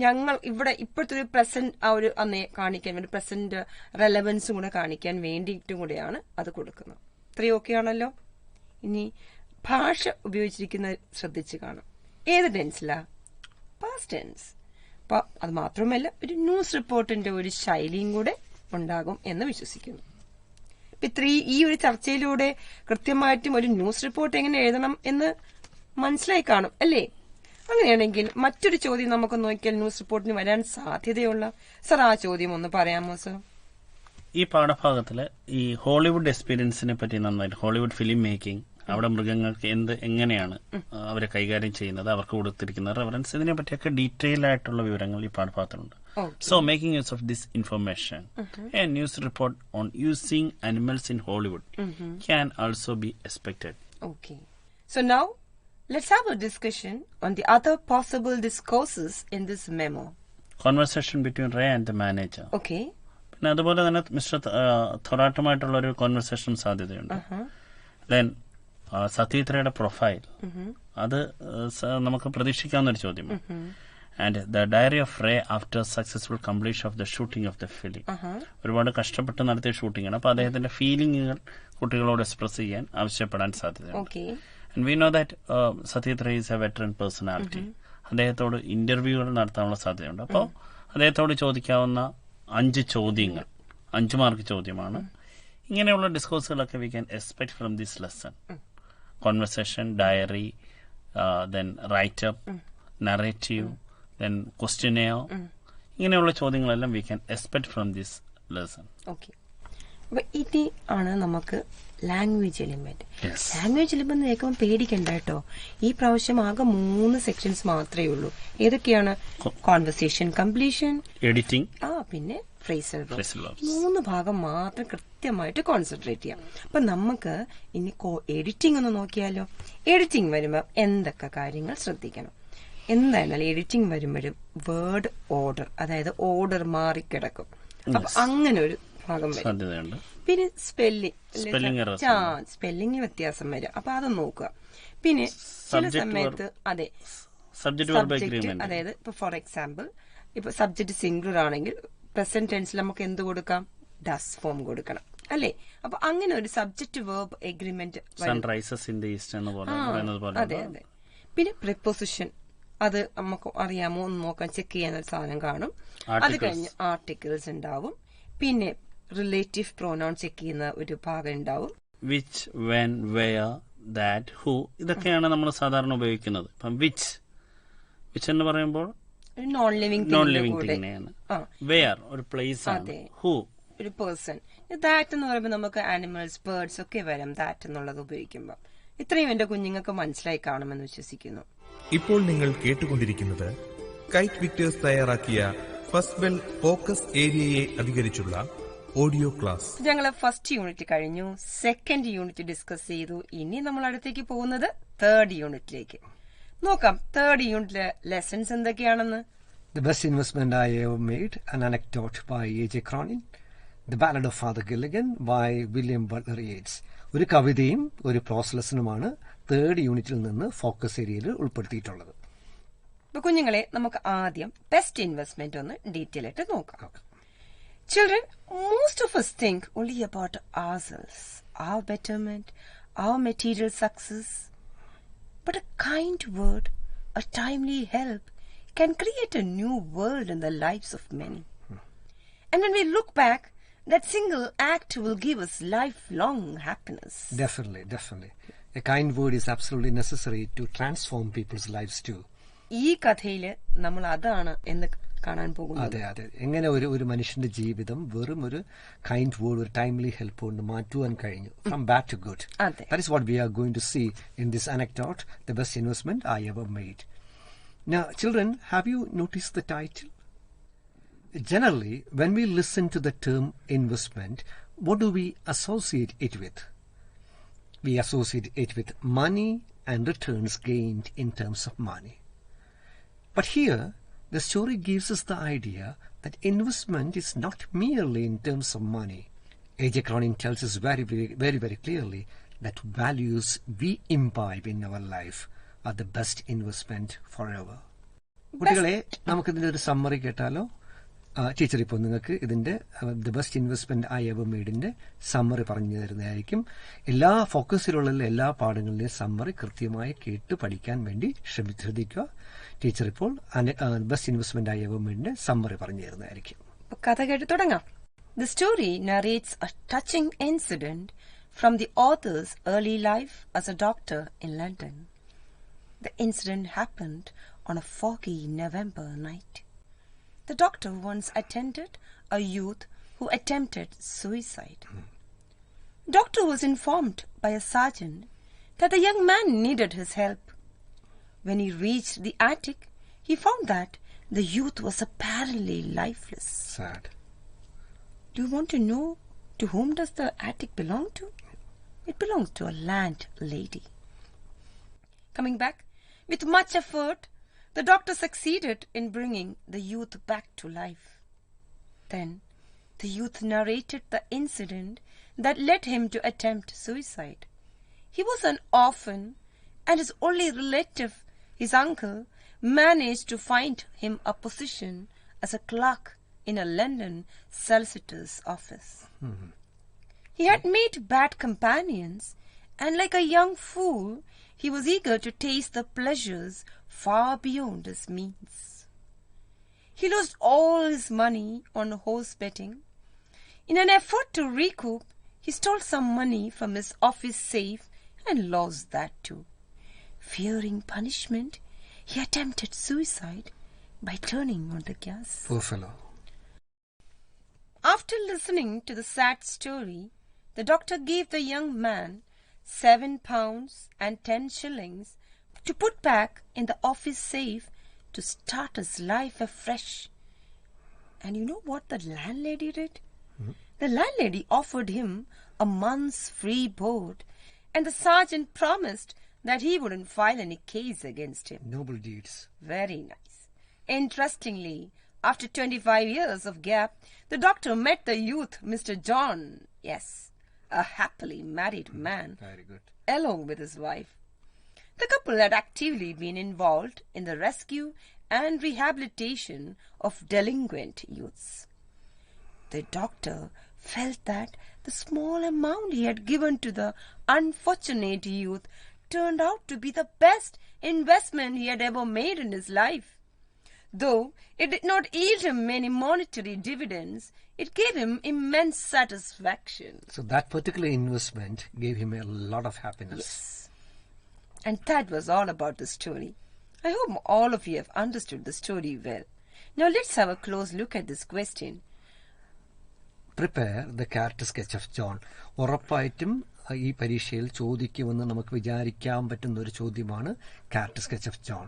ഞങ്ങൾ ഇവിടെ ഇപ്പോഴത്തെ ഒരു പ്രസന്റ് ആ ഒരു അന്നേ കാണിക്കാൻ വേണ്ടി പ്രസന്റ് റെലവൻസും കൂടെ കാണിക്കാൻ വേണ്ടിയിട്ടും കൂടെയാണ് അത് കൊടുക്കുന്നത്. ഇത്രയും ഓക്കെ ആണല്ലോ. ഇനി ഭാഷ ഉപയോഗിച്ചിരിക്കുന്ന ശ്രദ്ധിച്ച് കാണാം. ഏത് ടെൻസിലാ? Past tense. അപ്പൊ അത് മാത്രമല്ല, ഒരു ന്യൂസ് റിപ്പോർട്ടിന്റെ ഒരു ശൈലിയും കൂടെ ഉണ്ടാകും എന്ന് വിശ്വസിക്കുന്നു. ഈ ഒരു ചർച്ചയിലൂടെ കൃത്യമായിട്ടും ഒരു ന്യൂസ് റിപ്പോർട്ട് എങ്ങനെ എഴുതണം എന്ന് മനസ്സിലായി കാണും അല്ലേ? അങ്ങനെയാണെങ്കിൽ മറ്റൊരു ചോദ്യം നമുക്ക് നോക്കിയാൽ ന്യൂസ് റിപ്പോർട്ടിന് വരാൻ സാധ്യതയുള്ള സർ, ആ ചോദ്യം ഒന്ന് പറയാമോ സർ? ഈ പാഠഭാഗത്തില് ഈ ഹോളിവുഡ് എക്സ്പീരിയൻസിനെ പറ്റി നന്നായിട്ട്, ഹോളിവുഡ് ഫിലിം മേക്കിംഗ്, അവിടെ മൃഗങ്ങൾക്ക് എങ്ങനെയാണ് അവരെ കൈകാര്യം ചെയ്യുന്നത്, അവർക്ക് കൊടുത്തിരിക്കുന്ന റെഫറൻസ്, ഇതിനെ പറ്റിയൊക്കെ ഡീറ്റെയിൽ ആയിട്ടുള്ള വിവരങ്ങൾ ഈ പാഠഭാഗത്തിലുണ്ട്. So making use of this information, a news report on using animals in Hollywood can also be expected. Okay. So now let's have a discussion on the other possible discourses in this memo. Conversation between Ray and the manager. Okay. പിന്നെ അതുപോലെ തന്നെ mister തൊറാട്ടുമായിട്ടുള്ള ഒരു conversation സാധ്യതയുണ്ട്. Then സത്യത്രയുടെ profile, അത് നമുക്ക് പ്രതീക്ഷിക്കാവുന്ന ഒരു ചോദ്യമാണ്. And the diary of Ray after successful completion of the shooting of the film. ഒരുപാട് കഷ്ടപ്പെട്ട് നടത്തിയ ഷൂട്ടിംഗ് ആണ്. അപ്പൊ അദ്ദേഹത്തിന്റെ ഫീലിംഗുകൾ കുട്ടികളോട് എക്സ്പ്രസ് ചെയ്യാൻ ആവശ്യപ്പെടാൻ സാധ്യതയുണ്ട്. And we know that Satyatra is a veteran personality. അദ്ദേഹത്തോട് ഇന്റർവ്യൂകൾ നടത്താനുള്ള സാധ്യതയുണ്ട്. അപ്പോൾ അദ്ദേഹത്തോട് ചോദിക്കാവുന്ന 5 ചോദ്യങ്ങൾ, 5 മാർക്ക് ചോദ്യമാണ്. ഇങ്ങനെയുള്ള ഡിസ്കോഴ്സുകളൊക്കെ we can expect from this lesson. Conversation, diary, then write up, narrative, then questionnaire, ഇങ്ങനെയുള്ള ചോദ്യങ്ങളെല്ലാം we can expect from this lesson. Okay. അപ്പൊ ഇത് ആണ് നമുക്ക് ലാംഗ്വേജ് എലിമെന്റ്. ലാംഗ്വേജ് എലിമെന്റ് കേൾക്കുമ്പോൾ പേടിക്കണ്ട കേട്ടോ. ഈ പ്രാവശ്യം ആകെ 3 സെക്ഷൻസ് മാത്രമേ ഉള്ളൂ. ഏതൊക്കെയാണ്? കോൺവെർസേഷൻ കംപ്ലീഷൻ, എഡിറ്റിംഗ്, പിന്നെ ഫ്രേസൽ വേർബ്സ്. 3 ഭാഗം മാത്രം കൃത്യമായിട്ട് കോൺസെൻട്രേറ്റ് ചെയ്യാം. അപ്പൊ നമുക്ക് ഇനി എഡിറ്റിംഗ് ഒന്ന് നോക്കിയാലോ. എഡിറ്റിംഗ് വരുമ്പോൾ എന്തൊക്കെ കാര്യങ്ങൾ ശ്രദ്ധിക്കണം? എന്തായാലും എഡിറ്റിംഗ് വരുമ്പോഴും വേർഡ് ഓർഡർ, അതായത് ഓർഡർ മാറിക്കിടക്കും. അപ്പൊ അങ്ങനെ ഒരു ഭാഗം വരും. പിന്നെ സ്പെല്ലിംഗ് വ്യത്യാസം വരും. അപ്പൊ അത് നോക്കുക. പിന്നെ ചില സമയത്ത് അതെ സബ്ജക്ട്, അതായത് ഇപ്പൊ ഫോർ എക്സാമ്പിൾ ഇപ്പൊ സബ്ജക്ട് സിംഗുലർ ആണെങ്കിൽ പ്രസന്റ് ടെൻസിൽ നമുക്ക് എന്ത് കൊടുക്കാം? ഡസ് ഫോം കൊടുക്കണം അല്ലേ? അപ്പൊ അങ്ങനെ ഒരു സബ്ജക്ട് വേർബ് എഗ്രിമെന്റ്. അതെ അതെ. പിന്നെ പ്രിപ്പോസിഷൻ, അത് നമുക്ക് അറിയാമോ എന്ന് നോക്കാൻ ചെക്ക് ചെയ്യാൻ ഒരു സാധനം കാണും. അത് കഴിഞ്ഞ് ആർട്ടിക്കിൾസ് ഉണ്ടാവും. പിന്നെ റിലേറ്റീവ് പ്രോനൗൺ ചെക്ക് ചെയ്യുന്ന ഒരു ഭാഗം ഉണ്ടാവും. Which, when, where, that, who, ഇതൊക്കെയാണ് നമ്മൾ സാധാരണ ഉപയോഗിക്കുന്നത്. ഇപ്പം വിച്ച് എന്ന് പറയുമ്പോൾ നോൺ ലിവിംഗ് തന്നെയാണ്. വെയർ ഒരു പ്ലേസ് ആണ്. ഹു ഒരു പേഴ്സൺ. ദാറ്റ് എന്ന് പറയുമ്പോൾ നമുക്ക് ആനിമൽസ്, ബേർഡ്സ് ഒക്കെ വരും ദാറ്റ് എന്നുള്ളത് ഉപയോഗിക്കുമ്പോൾ. ഇത്രയും എന്റെ കുഞ്ഞുങ്ങൾക്ക് മനസ്സിലായി കാണുമെന്ന് വിശ്വസിക്കുന്നു. ഇപ്പോൾ നിങ്ങൾ കേട്ടുകൊണ്ടിരിക്കുന്നത് കൈറ്റ് വിക്ടേഴ്സ് തയ്യാറാക്കിയ ഫസ്റ്റ് ബെൽ ഫോക്കസ് ഏരിയയെ അധികരിച്ചുള്ള ഓഡിയോ ക്ലാസ്. ഞങ്ങൾ ഫസ്റ്റ് യൂണിറ്റ് കഴിഞ്ഞു, സെക്കൻഡ് യൂണിറ്റ് ഡിസ്കസ് ചെയ്തു. ഇനി നമ്മൾ അടുത്തേക്ക് പോകുന്നത് തേർഡ് യൂണിറ്റിലേക്ക്. നോക്കാം തേർഡ് യൂണിറ്റിലെ ലെസൺസ് എന്തൊക്കെയാണെന്ന്. The best investment I ever made, an anecdote by A.J. Cronin. The Ballad of Father Gilligan by William Butler Yeats. ഒരു കവിതയും ഒരു പ്രോസ് ലെസണുമാണ് തേർഡ് യൂണിറ്റിൽ നിന്ന് ഫോക്കസ് ഏരിയയിൽ ഉൾപ്പെടുത്തിയിട്ടുള്ളത്. അപ്പൊ കുഞ്ഞുങ്ങളെ, നമുക്ക് ആദ്യം ബെസ്റ്റ് ഇൻവെസ്റ്റ്മെന്റ് ഒന്ന് ഡീറ്റെയിൽ ആയിട്ട് നോക്കാം. Children, most of us think only about ourselves, our betterment, our material success. But a kind word, a timely help can create a new world in the lives of many. And when we look back, that single act will give us lifelong happiness. Definitely. A kind word is absolutely necessary to transform people's lives too. ഈ കഥയില് നമ്മൾ അതാണ് എന്ന് കാണാൻ പോകുന്നത്. അതെ. എങ്ങനെ ഒരു മനുഷ്യന്റെ ജീവിതം വെറും ഒരു കൈൻഡ് വേർഡ്, ഒരു ടൈംലി ഹെൽപ്പ് കൊണ്ട് മാറ്റുവാൻ കഴിഞ്ഞു, from bad to good. That is what we are going to see in this anecdote, the best investment I ever made. Now, children, have you noticed the title? Generally, when we listen to the term investment, what do we associate it with? We associate it with money and returns gained in terms of money. But here, the story gives us the idea that investment is not merely in terms of money. A.J. Cronin tells us very clearly that values we imbibe in our life are the best investment forever. കുട്ടികളെ നമുക്കിതിന്റെ ഒരു summary കേട്ടാലോ? Teacher ഇപ്പോൾ നിങ്ങൾക്ക് ഇതിന്റെ the best investment I ever മെയ്ഡിന്റെ summary പറഞ്ഞു തരുന്നതായിരിക്കും. എല്ലാ ഫോക്കസിലുള്ള എല്ലാ പാഠങ്ങളുടെയും സമ്മറി കൃത്യമായി കേട്ട് പഠിക്കാൻ വേണ്ടി ശ്രദ്ധിക്കുക. ടീച്ചർ ഇപ്പോൾ ബെസ്റ്റ് ഇൻവെസ്റ്റ്മെന്റ് ഐ എവർ മെയ്ഡിന്റെ സമ്മറി പറഞ്ഞു തരുന്നതായിരിക്കും. കഥ കേട്ട് തുടങ്ങാം. The story narrates a touching incident from the author's early life as a doctor in London. The incident happened on a foggy November night. The doctor once attended a youth who attempted suicide. Doctor was informed by a sergeant that the young man needed his help. When he reached the attic, he found that the youth was apparently lifeless. Sad. Do you want to know to whom does the attic belong to? It belongs to a landlady. Coming back, with much effort, the doctor succeeded in bringing the youth back to life. Then, the youth narrated the incident that led him to attempt suicide. He was an orphan, and his only relative, his uncle, managed to find him a position as a clerk in a London solicitor's office. He had made bad companions, and like a young fool, he was eager to taste the pleasures far beyond his means. He lost all his money on horse betting. In an effort to recoup, he stole some money from his office safe and lost that too. Fearing punishment, he attempted suicide by turning on the gas. Poor fellow. After listening to the sad story, the doctor gave the young man £7 and 10 shillings to put back in the office safe to start his life afresh. And you know what the landlady did? The landlady offered him a month's free board, and the sergeant promised that he wouldn't file any case against him. Noble deeds. Very nice. Interestingly, after 25 years of gap, the doctor met the youth, Mr. John. Yes, a happily married man. Very good. Along with his wife. The couple had actively been involved in the rescue and rehabilitation of delinquent youths. The doctor felt that the small amount he had given to the unfortunate youth turned out to be the best investment he had ever made in his life. Though it did not yield him many monetary dividends, it gave him immense satisfaction. So that particular investment gave him a lot of happiness. Yes. And that was all about the story. I hope all of you have understood the story well. Now let's have a close look at this question. Prepare the character sketch of John. ഉറപ്പായിട്ടും ഈ പരീക്ഷയിൽ ചോദിക്കുമെന്ന് നമുക്ക് വിചാരിക്കാൻ പറ്റുന്ന ഒരു ചോദ്യമാണ് character sketch of John.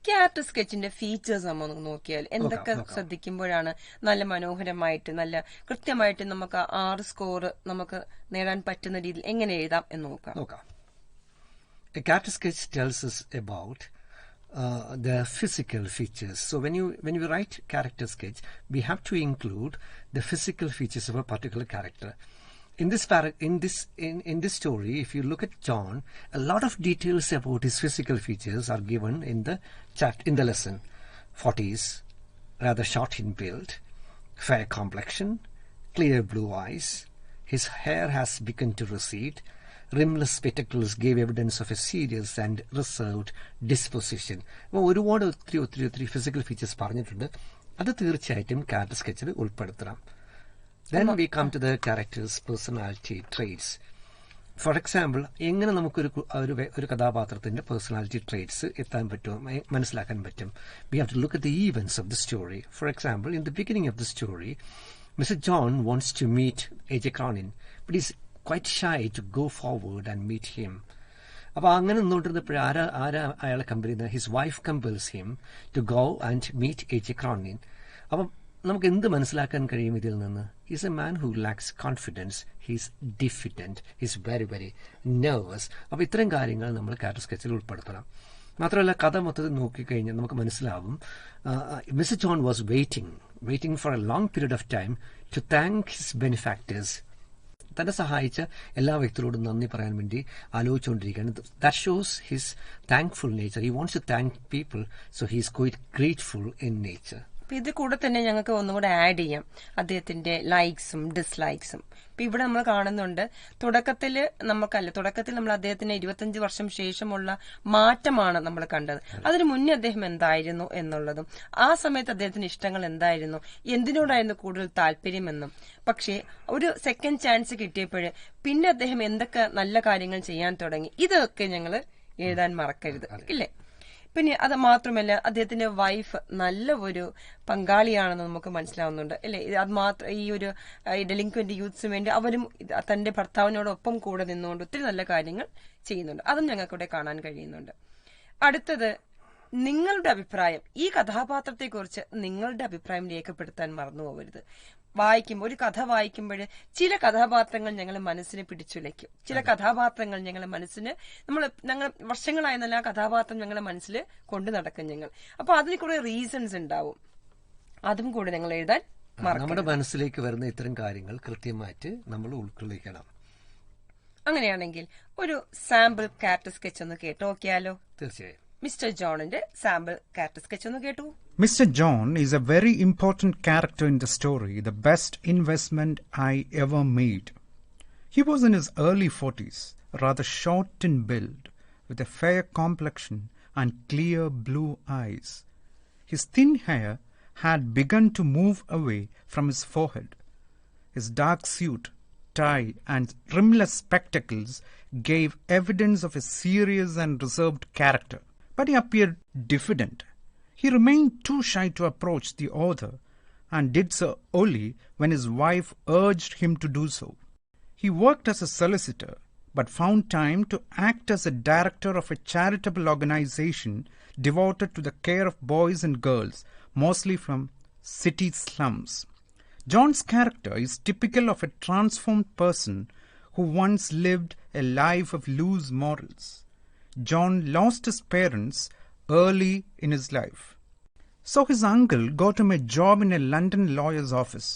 Character സ്കെച്ചിന്റെ features നമ്മൾ നോക്കിയാൽ എന്തൊക്കെ ശ്രദ്ധിക്കുമ്പോഴാണ് നല്ല മനോഹരമായിട്ട് നല്ല കൃത്യമായിട്ട് നമുക്ക് 6 സ്കോർ നമുക്ക് നേടാൻ പറ്റുന്ന രീതിയിൽ എങ്ങനെ എഴുതാം എന്ന് നോക്കാം. A character sketch tells us about the physical features. So when you write character sketch, we have to include the physical features of a particular character. In this story, if you look at John, a lot of details about his physical features are given in the lesson. 40s, rather short in build, fair complexion, clear blue eyes. His hair has begun to recede. Rimless spectacles gave evidence of a serious and reserved disposition. ഒരുപാട് ഒത്തിരി physical features പറഞ്ഞിട്ടുണ്ട്. അത് തീർച്ചയായിട്ടും character sketchൽ ഉൾപ്പെടുത്തണം. Then we come to the character's personality traits. For example, എങ്ങനെ നമുക്കൊരു കഥാപാത്രത്തിന്റെ personality traits മനസ്സിലാക്കാൻ പറ്റും? We have to look at the events of the story. For example, in the beginning of the story, Mr. John wants to meet A.J. Cronin, but he's quite shy to go forward and meet him. അപ്പോൾ അങ്ങനെ നിന്നുകൊണ്ടിരുന്നപ്പോൾ അയാളെ compel ചെയ്യുന്നത് his wife compels him to go and meet A.J. Cronin. അപ്പം നമുക്ക് എന്ത് മനസ്സിലാക്കാൻ കഴിയും ഇതിൽ നിന്ന്? Is a man who lacks confidence, he's diffident, he's very very nervous. അപ്പോൾ ഇത്തരം കാര്യങ്ങൾ നമ്മൾ ക്യാരക്ടർ സ്കെച്ചിൽ ഉൾപ്പെടുത്തണം. മാത്രമല്ല കഥ മൊത്തത്തിൽ നോക്കിക്കഴിഞ്ഞാൽ നമുക്ക് മനസ്സിലാവും mister John was waiting for a long period of time to thank his benefactors. തന്നെ സഹായിച്ച എല്ലാ വ്യക്തികളോടും നന്ദി പറയാൻ വേണ്ടി ആലോചിച്ചുകൊണ്ടിരിക്കുകയാണ്. That shows his thankful nature. He wants to thank people, so he is quite grateful in nature. ഇത് കൂടെ തന്നെ ഞങ്ങൾക്ക് ഒന്നുകൂടെ ആഡ് ചെയ്യാം അദ്ദേഹത്തിന്റെ ലൈക്സും ഡിസ്ലൈക്സും. ഇപ്പൊ ഇവിടെ നമ്മൾ കാണുന്നുണ്ട്, തുടക്കത്തിൽ നമ്മൾ അദ്ദേഹത്തിന് 25 വർഷം ശേഷമുള്ള മാറ്റമാണ് നമ്മൾ കണ്ടത്. അതിനു മുന്നേ അദ്ദേഹം എന്തായിരുന്നു എന്നുള്ളതും ആ സമയത്ത് അദ്ദേഹത്തിന് ഇഷ്ടങ്ങൾ എന്തായിരുന്നു, എന്തിനോടായിരുന്നു കൂടുതൽ താല്പര്യമെന്നും. പക്ഷേ ഒരു സെക്കൻഡ് ചാൻസ് കിട്ടിയപ്പോഴ് പിന്നെ അദ്ദേഹം എന്തൊക്കെ നല്ല കാര്യങ്ങൾ ചെയ്യാൻ തുടങ്ങി, ഇതൊക്കെ ഞങ്ങൾ എഴുതാൻ മറക്കരുത്, ഇല്ലേ? പിന്നെ അത് മാത്രമല്ല, അദ്ദേഹത്തിന്റെ വൈഫ് നല്ല ഒരു പങ്കാളിയാണെന്ന് നമുക്ക് മനസ്സിലാവുന്നുണ്ട്, അല്ലെ? അത് മാത്രം ഈ ഒരു ഡെലിക്വന്റ് യൂത്ത്സിന് വേണ്ടി അവരും തന്റെ ഭർത്താവിനോടൊപ്പം കൂടെ നിന്നുകൊണ്ട് ഒത്തിരി നല്ല കാര്യങ്ങൾ ചെയ്യുന്നുണ്ട്. അതും ഞങ്ങൾക്കിവിടെ കാണാൻ കഴിയുന്നുണ്ട്. അടുത്തത്, നിങ്ങളുടെ അഭിപ്രായം, ഈ കഥാപാത്രത്തെക്കുറിച്ച് നിങ്ങളുടെ അഭിപ്രായം രേഖപ്പെടുത്താൻ മറന്നു പോകരുത്. ഒരു കഥ വായിക്കുമ്പോൾ ചില കഥാപാത്രങ്ങൾ ഞങ്ങളെ മനസ്സിനെ പിടിച്ചുലയ്ക്കും, ചില കഥാപാത്രങ്ങൾ ഞങ്ങളെ മനസ്സിന് ഞങ്ങൾ വർഷങ്ങളായി നല്ല ആ കഥാപാത്രം ഞങ്ങളെ മനസ്സിൽ കൊണ്ടു നടക്കും ഞങ്ങൾ. അപ്പൊ അതിന് കുറെ റീസൺസ് ഉണ്ടാവും, അതും കൂടെ ഞങ്ങൾ എഴുതാൻ മറക്കരുത്. നമ്മുടെ മനസ്സിലേക്ക് വരുന്ന ഇത്തരം കാര്യങ്ങൾ കൃത്യമായിട്ട് നമ്മൾ ഉൾക്കൊള്ളിക്കണം. അങ്ങനെയാണെങ്കിൽ ഒരു സാമ്പിൾ ക്യാരക്ടർ സ്കെച്ച് ഒന്ന് കേട്ടോ നോക്കിയാലോ? തീർച്ചയായും. മിസ്റ്റർ ജോണിന്റെ സാമ്പിൾ ക്യാരക്ടർ സ്കെച്ച് ഒന്ന് കേട്ടു. Mr. John is a very important character in the story, the best investment I ever made. He was in his early 40s, rather short in build, with a fair complexion and clear blue eyes. His thin hair had begun to move away from his forehead. His dark suit, tie, and rimless spectacles gave evidence of a serious and reserved character. But he appeared diffident. He remained too shy to approach the author, and did so only when his wife urged him to do so. He worked as a solicitor, but found time to act as a director of a charitable organization devoted to the care of boys and girls, mostly from city slums. John's character is typical of a transformed person who once lived a life of loose morals. John lost his parents early in his life, so his uncle got him a job in a London lawyer's office.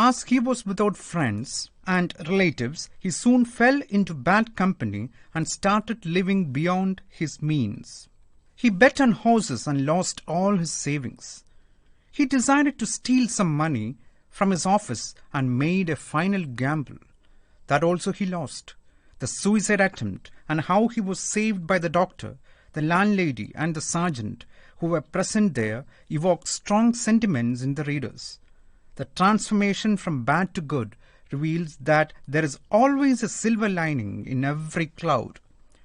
As he was without friends and relatives, he soon fell into bad company and started living beyond his means. He bet on horses and lost all his savings. He decided to steal some money from his office and made a final gamble. That also he lost. The suicide attempt and how he was saved by the doctor, the landlady and the sergeant who were present there evoked strong sentiments in the readers. The transformation from bad to good reveals that there is always a silver lining in every cloud.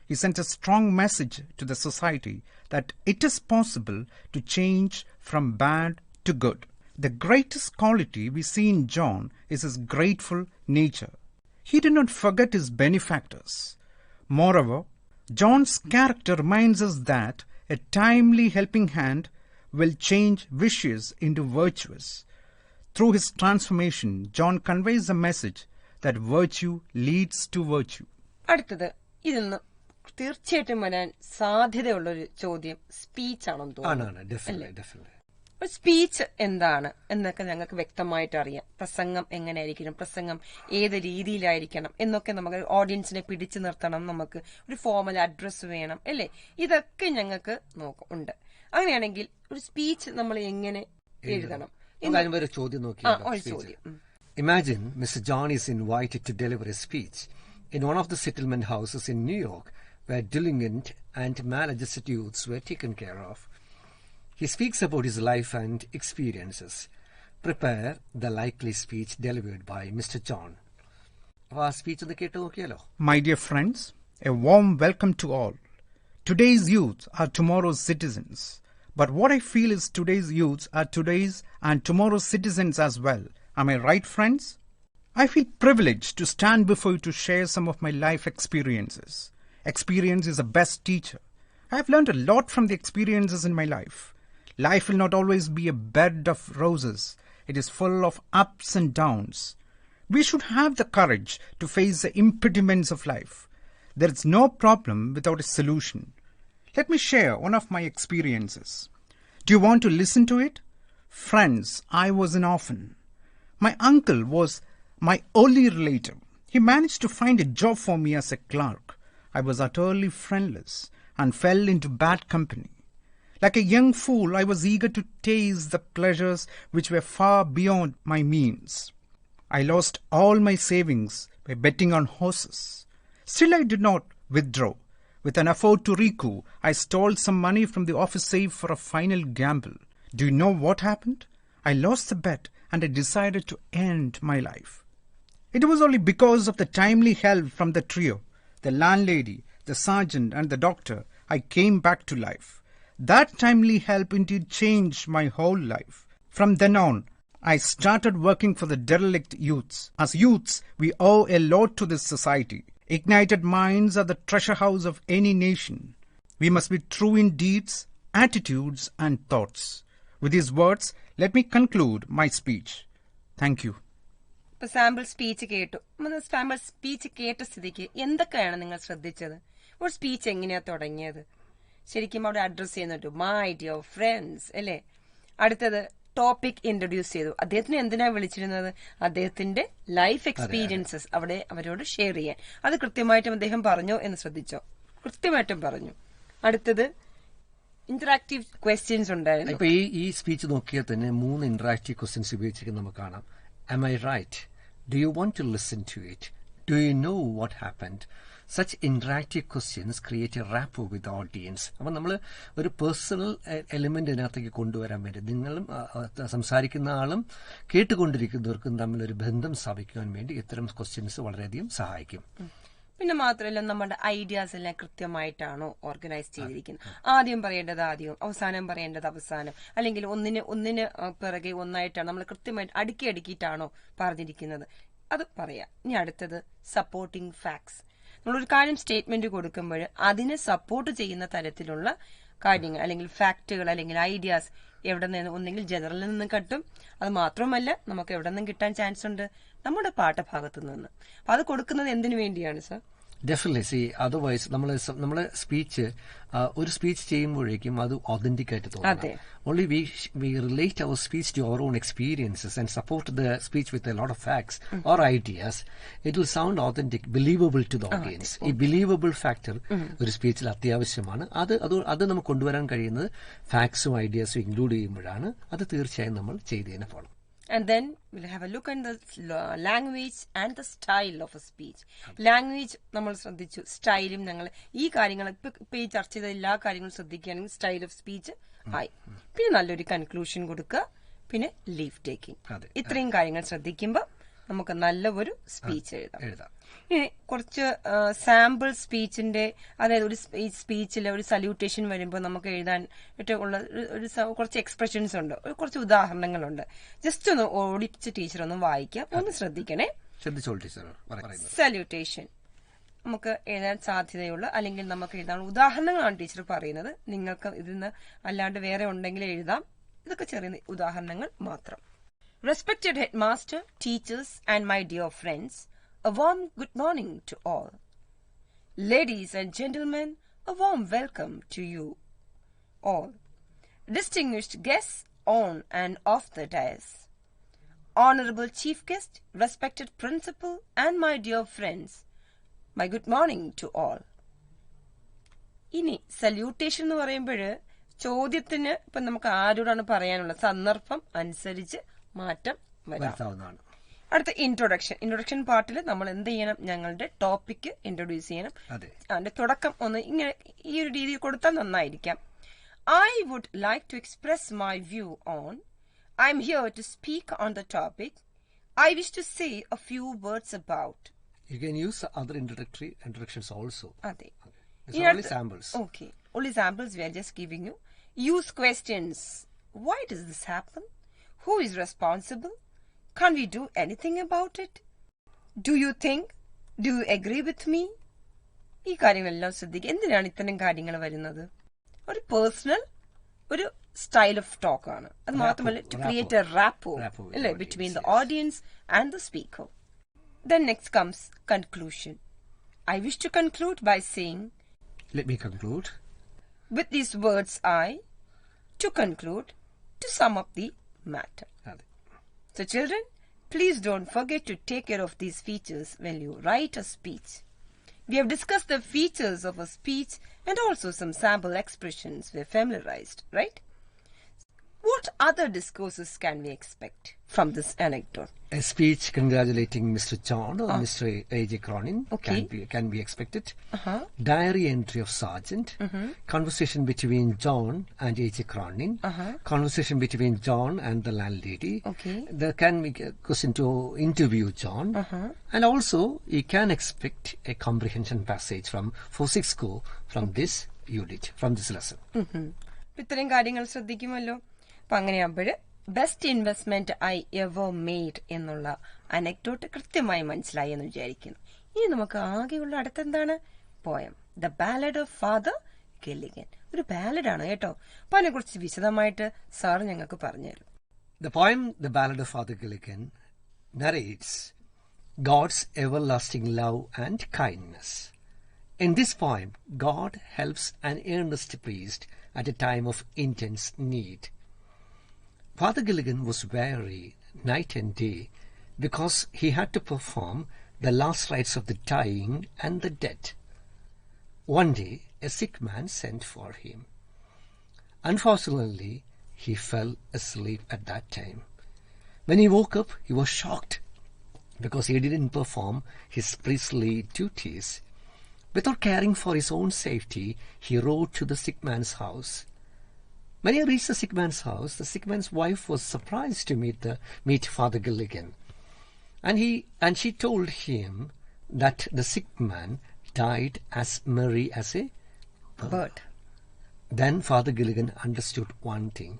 He sent a strong message to the society that it is possible to change from bad to good. The greatest quality we see in John is his grateful nature. He did not forget his benefactors. Moreover, John's character reminds us that a timely helping hand will change vicious into virtuous. Through his transformation, John conveys a message that virtue leads to virtue. അടുത്തത്, ഇതിന്ന് തീർച്ചയായിട്ടും വരാൻ സാധ്യതയുള്ളൊരു ചോദ്യം speech ആണെന്ന് തോന്നുന്നു. ഒരു speech എന്താണ് എന്നൊക്കെ ഞങ്ങൾക്ക് വ്യക്തമായിട്ട് അറിയാം. പ്രസംഗം എങ്ങനെയായിരിക്കണം, പ്രസംഗം ഏത് രീതിയിലായിരിക്കണം എന്നൊക്കെ നമുക്ക് ഓഡിയൻസിനെ പിടിച്ചു നിർത്തണം, നമുക്ക് ഒരു ഫോർമൽ അഡ്രസ് വേണം, അല്ലേ? ഇതൊക്കെ ഞങ്ങൾക്ക് ഉണ്ട്. അങ്ങനെയാണെങ്കിൽ ഒരു സ്പീച്ച് നമ്മൾ എങ്ങനെ എഴുതണം? ഒരു ചോദ്യം നോക്കിയാലോ? Imagine Mr. John is invited to deliver a speech in one of the settlement houses in New York where delinquent and maladjusted youths were taken care of. He speaks about his life and experiences. Prepare the likely speech delivered by Mr. John. My dear friends, a warm welcome to all. Today's youth are tomorrow's citizens. But what I feel is today's youths are today's and tomorrow's citizens as well. Am I right, friends? I feel privileged to stand before you to share some of my life experiences. Experience is the best teacher. I have learned a lot from the experiences in my life. Life will not always be a bed of roses. It is full of ups and downs. We should have the courage to face the impediments of life. There is no problem without a solution. Let me share one of my experiences. Do you want to listen to it? Friends, I was an orphan. My uncle was my only relative. He managed to find a job for me as a clerk. I was utterly friendless and fell into bad company. Like a young fool, I was eager to taste the pleasures which were far beyond my means. I lost all my savings by betting on horses. Still I did not withdraw. With an effort to recoup, I stole some money from the office safe for a final gamble. Do you know what happened? I lost the bet and I decided to end my life. It was only because of the timely help from the trio, the landlady, the sergeant and the doctor, I came back to life. That timely help indeed changed my whole life. From then on, I started working for the derelict youths. As youths, we owe a lot to this society. Ignited minds are the treasure house of any nation. We must be true in deeds, attitudes and thoughts. With these words, let me conclude my speech. Thank you. ഇപ്പൊ sample speech കേട്ടു. Sample speech കേട്ട സ്ഥിതിക്ക് എന്തൊക്കെയാണ് നിങ്ങൾ ശ്രദ്ധിച്ചത്? ഒരു speech എങ്ങനെയാ തുടങ്ങിയത്? ശരിക്കും അവിടെ അഡ്രസ് ചെയ്യുന്നുണ്ട് മൈ ഡിയർ ഫ്രണ്ട്സ് അല്ലേ? അടുത്തത് ടോപ്പിക് ഇൻട്രൊഡ്യൂസ് ചെയ്തു. അദ്ദേഹത്തിന് എന്തിനാ വിളിച്ചിരുന്നത്? അദ്ദേഹത്തിന്റെ ലൈഫ് എക്സ്പീരിയൻസസ് അവിടെ അവരോട് ഷെയർ ചെയ്യാൻ. അത് കൃത്യമായിട്ടും അദ്ദേഹം പറഞ്ഞോ എന്ന് ശ്രദ്ധിച്ചോ? കൃത്യമായിട്ടും പറഞ്ഞു. അടുത്തത് ഇന്ററാക്റ്റീവ് ക്വസ്റ്റ്യൻസ് ഉണ്ടായിരുന്നു. ഇപ്പൊ ഈ സ്പീച്ച് നോക്കിയാൽ തന്നെ 3 ഇന്ററാക്റ്റീവ് ക്വസ്റ്റ്യൻസ് ഉപയോഗിച്ചിരിക്കുന്നത് നമുക്ക് കാണാം. Am I right? Do you want to listen to it? Do you know what happened? Such interactive questions create a rapport with the audience. അപ്പോൾ നമ്മൾ ഒരു പേഴ്സണൽ എലിമെന്റ് ഇതിനകത്തേക്ക് കൊണ്ടുവരാൻ വേണ്ടി നിങ്ങളും സംസാരിക്കുന്ന ആളും കേട്ടുകൊണ്ടിരിക്കുന്നവർക്കും തമ്മിലൊരു ബന്ധം സ്ഥാപിക്കുവാൻ വേണ്ടി ഇത്തരം ക്വസ്റ്റ്യൻസ് വളരെയധികം സഹായിക്കും. പിന്നെ മാത്രമല്ല നമ്മുടെ ഐഡിയാസ് എല്ലാം കൃത്യമായിട്ടാണോ ഓർഗനൈസ് ചെയ്തിരിക്കുന്നത്? ആദ്യം പറയേണ്ടത് ആദ്യം, അവസാനം പറയേണ്ടത് അവസാനം, അല്ലെങ്കിൽ ഒന്നിന് പിറകെ ഒന്നായിട്ടാണ് നമ്മൾ കൃത്യമായിട്ട് അടുക്കിയിട്ടാണോ പറഞ്ഞിരിക്കുന്നത്? അത് പറയാം. ഇനി അടുത്തത് സപ്പോർട്ടിംഗ് ഫാക്ട്സ്. നമ്മളൊരു കാര്യം സ്റ്റേറ്റ്മെന്റ് കൊടുക്കുമ്പോൾ അതിനെ സപ്പോർട്ട് ചെയ്യുന്ന തരത്തിലുള്ള കാര്യങ്ങൾ അല്ലെങ്കിൽ ഫാക്ടുകൾ അല്ലെങ്കിൽ ഐഡിയാസ് എവിടെ നിന്ന് ഒന്നെങ്കിൽ ജനറലിൽ നിന്ന് കിട്ടും. അത് മാത്രമല്ല നമുക്ക് എവിടെ നിന്നും കിട്ടാൻ ചാൻസ് ഉണ്ട്? നമ്മുടെ പാഠഭാഗത്തു നിന്ന്. അപ്പൊ അത് കൊടുക്കുന്നത് എന്തിനു വേണ്ടിയാണ് സർ? ഡെഫിനറ്റ്ലി. സി അതർവൈസ് നമ്മളെ സ്പീച്ച് ഒരു സ്പീച്ച് ചെയ്യുമ്പോഴേക്കും അത് ഒതന്റിക് ആയിട്ട് തോന്നും. Only we relate our speech to our own experiences and support the speech with a lot of facts or ideas. It will sound authentic, believable to the audience. ഈ believable factor ഒരു സ്പീച്ചിൽ അത്യാവശ്യമാണ്. അത് നമുക്ക് കൊണ്ടുവരാൻ കഴിയുന്നത് ഫാക്ട്സും ഐഡിയാസും ഇൻക്ലൂഡ് ചെയ്യുമ്പോഴാണ്. അത് തീർച്ചയായും നമ്മൾ ചെയ്തതിനെ follow. And then we'll have a look at the language and the style of a speech. Language നമ്മൾ ശ്രദ്ധിച്ചു, സ്റ്റൈലും ഞങ്ങൾ ഈ കാര്യങ്ങൾ ഇപ്പൊ ഈ ചർച്ച ചെയ്ത എല്ലാ കാര്യങ്ങളും ശ്രദ്ധിക്കുകയാണെങ്കിൽ സ്റ്റൈൽ ഓഫ് സ്പീച്ച് ആയി. പിന്നെ നല്ലൊരു കൺക്ലൂഷൻ കൊടുക്കുക, പിന്നെ ലീവ് ടേക്കിംഗ്. ഇത്രയും കാര്യങ്ങൾ ശ്രദ്ധിക്കുമ്പോൾ നമുക്ക് നല്ല ഒരു സ്പീച്ച് എഴുതാം. ഇനി കുറച്ച് സാമ്പിൾ സ്പീച്ചിന്റെ, അതായത് ഒരു സ്പീച്ചിൽ ഒരു സല്യൂട്ടേഷൻ വരുമ്പോൾ നമുക്ക് എഴുതാൻ ഉള്ള കുറച്ച് എക്സ്പ്രഷൻസ് ഉണ്ട്, കുറച്ച് ഉദാഹരണങ്ങളുണ്ട്. ജസ്റ്റ് ഒന്ന് ഓടിച്ച് ടീച്ചർ ഒന്ന് വായിക്കാം, ഒന്ന് ശ്രദ്ധിക്കണേ. സല്യൂട്ടേഷൻ നമുക്ക് എഴുതാൻ സാധ്യതയുള്ള അല്ലെങ്കിൽ നമുക്ക് എഴുതാൻ ഉദാഹരണങ്ങളാണ് ടീച്ചർ പറയുന്നത്. നിങ്ങൾക്ക് ഇതിന്ന് അല്ലാണ്ട് വേറെ ഉണ്ടെങ്കിൽ എഴുതാം. ഇതൊക്കെ ചെറിയ ഉദാഹരണങ്ങൾ മാത്രം. Respected headmaster, teachers and my dear friends, a warm good morning to all. Ladies and gentlemen, a warm welcome to you all. Distinguished guests on and off the dais. Honorable chief guest, respected principal and my dear friends, my good morning to all. ഇനി salutation എന്ന് പറയുമ്പോൾ ചോദ്യത്തിന് ഇപ്പൊ നമുക്ക് ആരോടാണ് പറയാനുള്ള സന്ദർഭം അനുസരിച്ച് മാറ്റം വരാവുന്നതാണ്. അടുത്ത ഇൻട്രൊഡക്ഷൻ പാർട്ടിൽ നമ്മൾ എന്ത് ചെയ്യണം? ഞങ്ങളുടെ ടോപ്പിക് ഇൻട്രൊഡ്യൂസ് ചെയ്യണം. അതിന്റെ തുടക്കം ഒന്ന് ഇങ്ങനെ ഈ ഒരു രീതിയിൽ കൊടുത്താൽ നന്നായിരിക്കാം. I would like to express my view on. I'm here to speak on the topic. I wish to say a few words about. You can use other introductions also. അതെ. It's only samples. Okay. Only samples we are just giving you. Use questions. Why does this happen? Who is responsible? Can we do anything about it? Do you think? Do you agree with me? ഈ കാര്യങ്ങളെല്ലാം ശ്രദ്ധിക്കുക. എന്തിനാണ് ഇത്തരം കാര്യങ്ങൾ വരുന്നത്? ഒരു personal ഒരു style of talk ആണ്. അത് മാത്രമല്ല ടു ക്രിയേറ്റ് എ റാപ്പോ അല്ലേ between the audience and the speaker. Then next comes conclusion. I wish to conclude by saying. Let me conclude. With these words to conclude, to sum up the matter. So children, Please don't forget to take care of these features when you write a speech. We have discussed the features of a speech and also some sample expressions we're familiarized, right? What other discourses can we expect from this anecdote? A speech congratulating Mr. John or Mr. A.J. Cronin can be expected. Diary entry of Sergeant. Conversation between John and A.J. Cronin. Conversation between John and the landlady. There can be a question to interview John. And also, you can expect a comprehension passage from 4/6 score from this unit, from this lesson. ഇത്രയും കാര്യങ്ങൾ ശ്രദ്ധിക്കുമല്ലോ. അപ്പൊ അങ്ങനെയാകുമ്പോൾ best investment I ever made എന്നുള്ള anecdote കൃത്യമായി മനസ്സിലായി എന്ന് വിചാരിക്കുന്നു. ഇനി നമുക്ക് ആകെയുള്ള അടുത്തെന്താണ്? Poem the ballad of father Gilligan. ഒരു ബാലഡാണ് കേട്ടോ. അപ്പൊ അതിനെ കുറിച്ച് വിശദമായിട്ട് സാർ ഞങ്ങൾക്ക് പറഞ്ഞുതരും. The poem The Ballad of Father Gilligan narrates God's everlasting love and kindness. In this poem, God helps an earnest priest at a time of intense need. Father Gilligan was weary night and day because he had to perform the last rites of the dying and the dead. One day, a sick man sent for him. Unfortunately, he fell asleep at that time. When he woke up, he was shocked because he didn't perform his priestly duties. Without caring for his own safety, he rode to the sick man's house. When he reached the sick man's house, the sick man's wife was surprised to meet Father Gilligan. And she told him that the sick man died as merry as a bird. Then Father Gilligan understood one thing.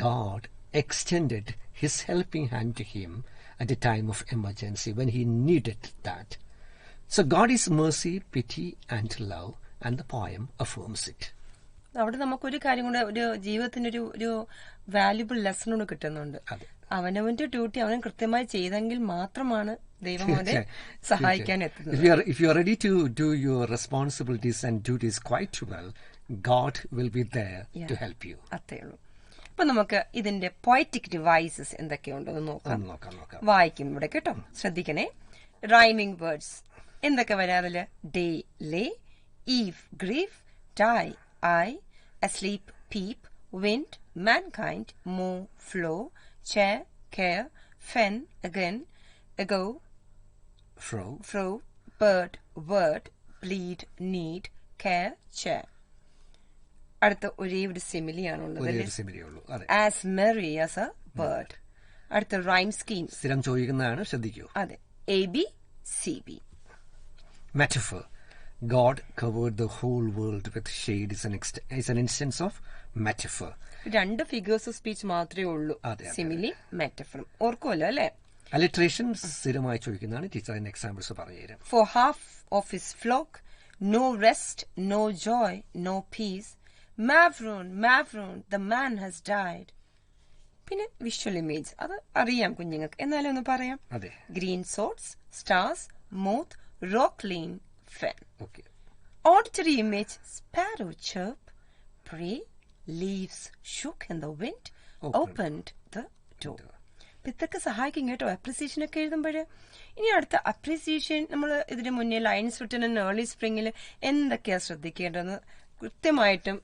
God extended his helping hand to him at a time of emergency when he needed that. So God is mercy, pity and love, and the poem affirms it. അവിടെ നമുക്കൊരു കാര്യം കൂടെ, ഒരു ജീവിതത്തിന്റെ ഒരു valuable lesson കൂടെ കിട്ടുന്നുണ്ട്. അവനവന്റെ ഡ്യൂട്ടി അവൻ കൃത്യമായി ചെയ്തെങ്കിൽ മാത്രമാണ് ദൈവം അവനെ സഹായിക്കാൻ എത്തുന്നത്. If you are ready to do your responsibilities and duties quite well, God will be there to help you. അത്രേ ഉള്ളൂ. അപ്പൊ നമുക്ക് ഇതിന്റെ പോയറ്റിക് ഡിവൈസസ് എന്തൊക്കെയുണ്ടെന്ന് നോക്കാം. വായിക്കും ഇവിടെ കേട്ടോ, ശ്രദ്ധിക്കണേ. റൈമിംഗ് വേർഡ്സ് എന്തൊക്കെ വരാറില്ല? Day lay, eve grief, die eye, asleep peep, wind mankind, move flow, chair care, fen again, ago fro, bird word, bleed need, care chair. അടുത്ത ഒരേ ഒരു സിമിലിയാണുള്ളത്. As merry as a bird. അടുത്ത rhyme scheme സ്ഥിരം ചോദിക്കുന്നതാണ്, ശ്രദ്ധിക്കൂ. അതെ, ABCB. Metaphor. God covered the whole world with shade is an instance of metaphor. രണ്ട് figures of speech മാത്രമേ ഉള്ളൂ, സിമിലി മെറ്റഫറും. ഓർക്കുമല്ലോ അല്ലെ? Alliteration സ്ഥിരമായി ചോദിക്കുന്നതാണ്. ടീച്ചർ അതിന്റെ എക്സാമ്പിൾസ് പറഞ്ഞുതരാം. For half of his flock, no rest, no joy, no peace. Mavroon, Mavroon, the man has died. പിന്നെ visual image, അത് അറിയാം കുഞ്ഞുങ്ങൾക്ക്, എന്നാലും ഒന്ന് പറയാം. Green sods, stars, moth, rockline, fen. Auditory image, sparrow chirp, prey, leaves shook in the wind, opened the door. ഇതൊക്കെ സഹായിക്കും കേട്ടോ അപ്രിസിയേഷൻ ഒക്കെ എഴുതുമ്പോഴ്. ഇനി അടുത്ത അപ്രിസിയേഷൻ, നമ്മൾ ഇതിന് മുന്നേ ലൈൻസ് റിട്ടൺ ഇൻ ഏർലി സ്പ്രിംഗിൽ എന്തൊക്കെയാ ശ്രദ്ധിക്കേണ്ടതെന്ന് കൃത്യമായിട്ടും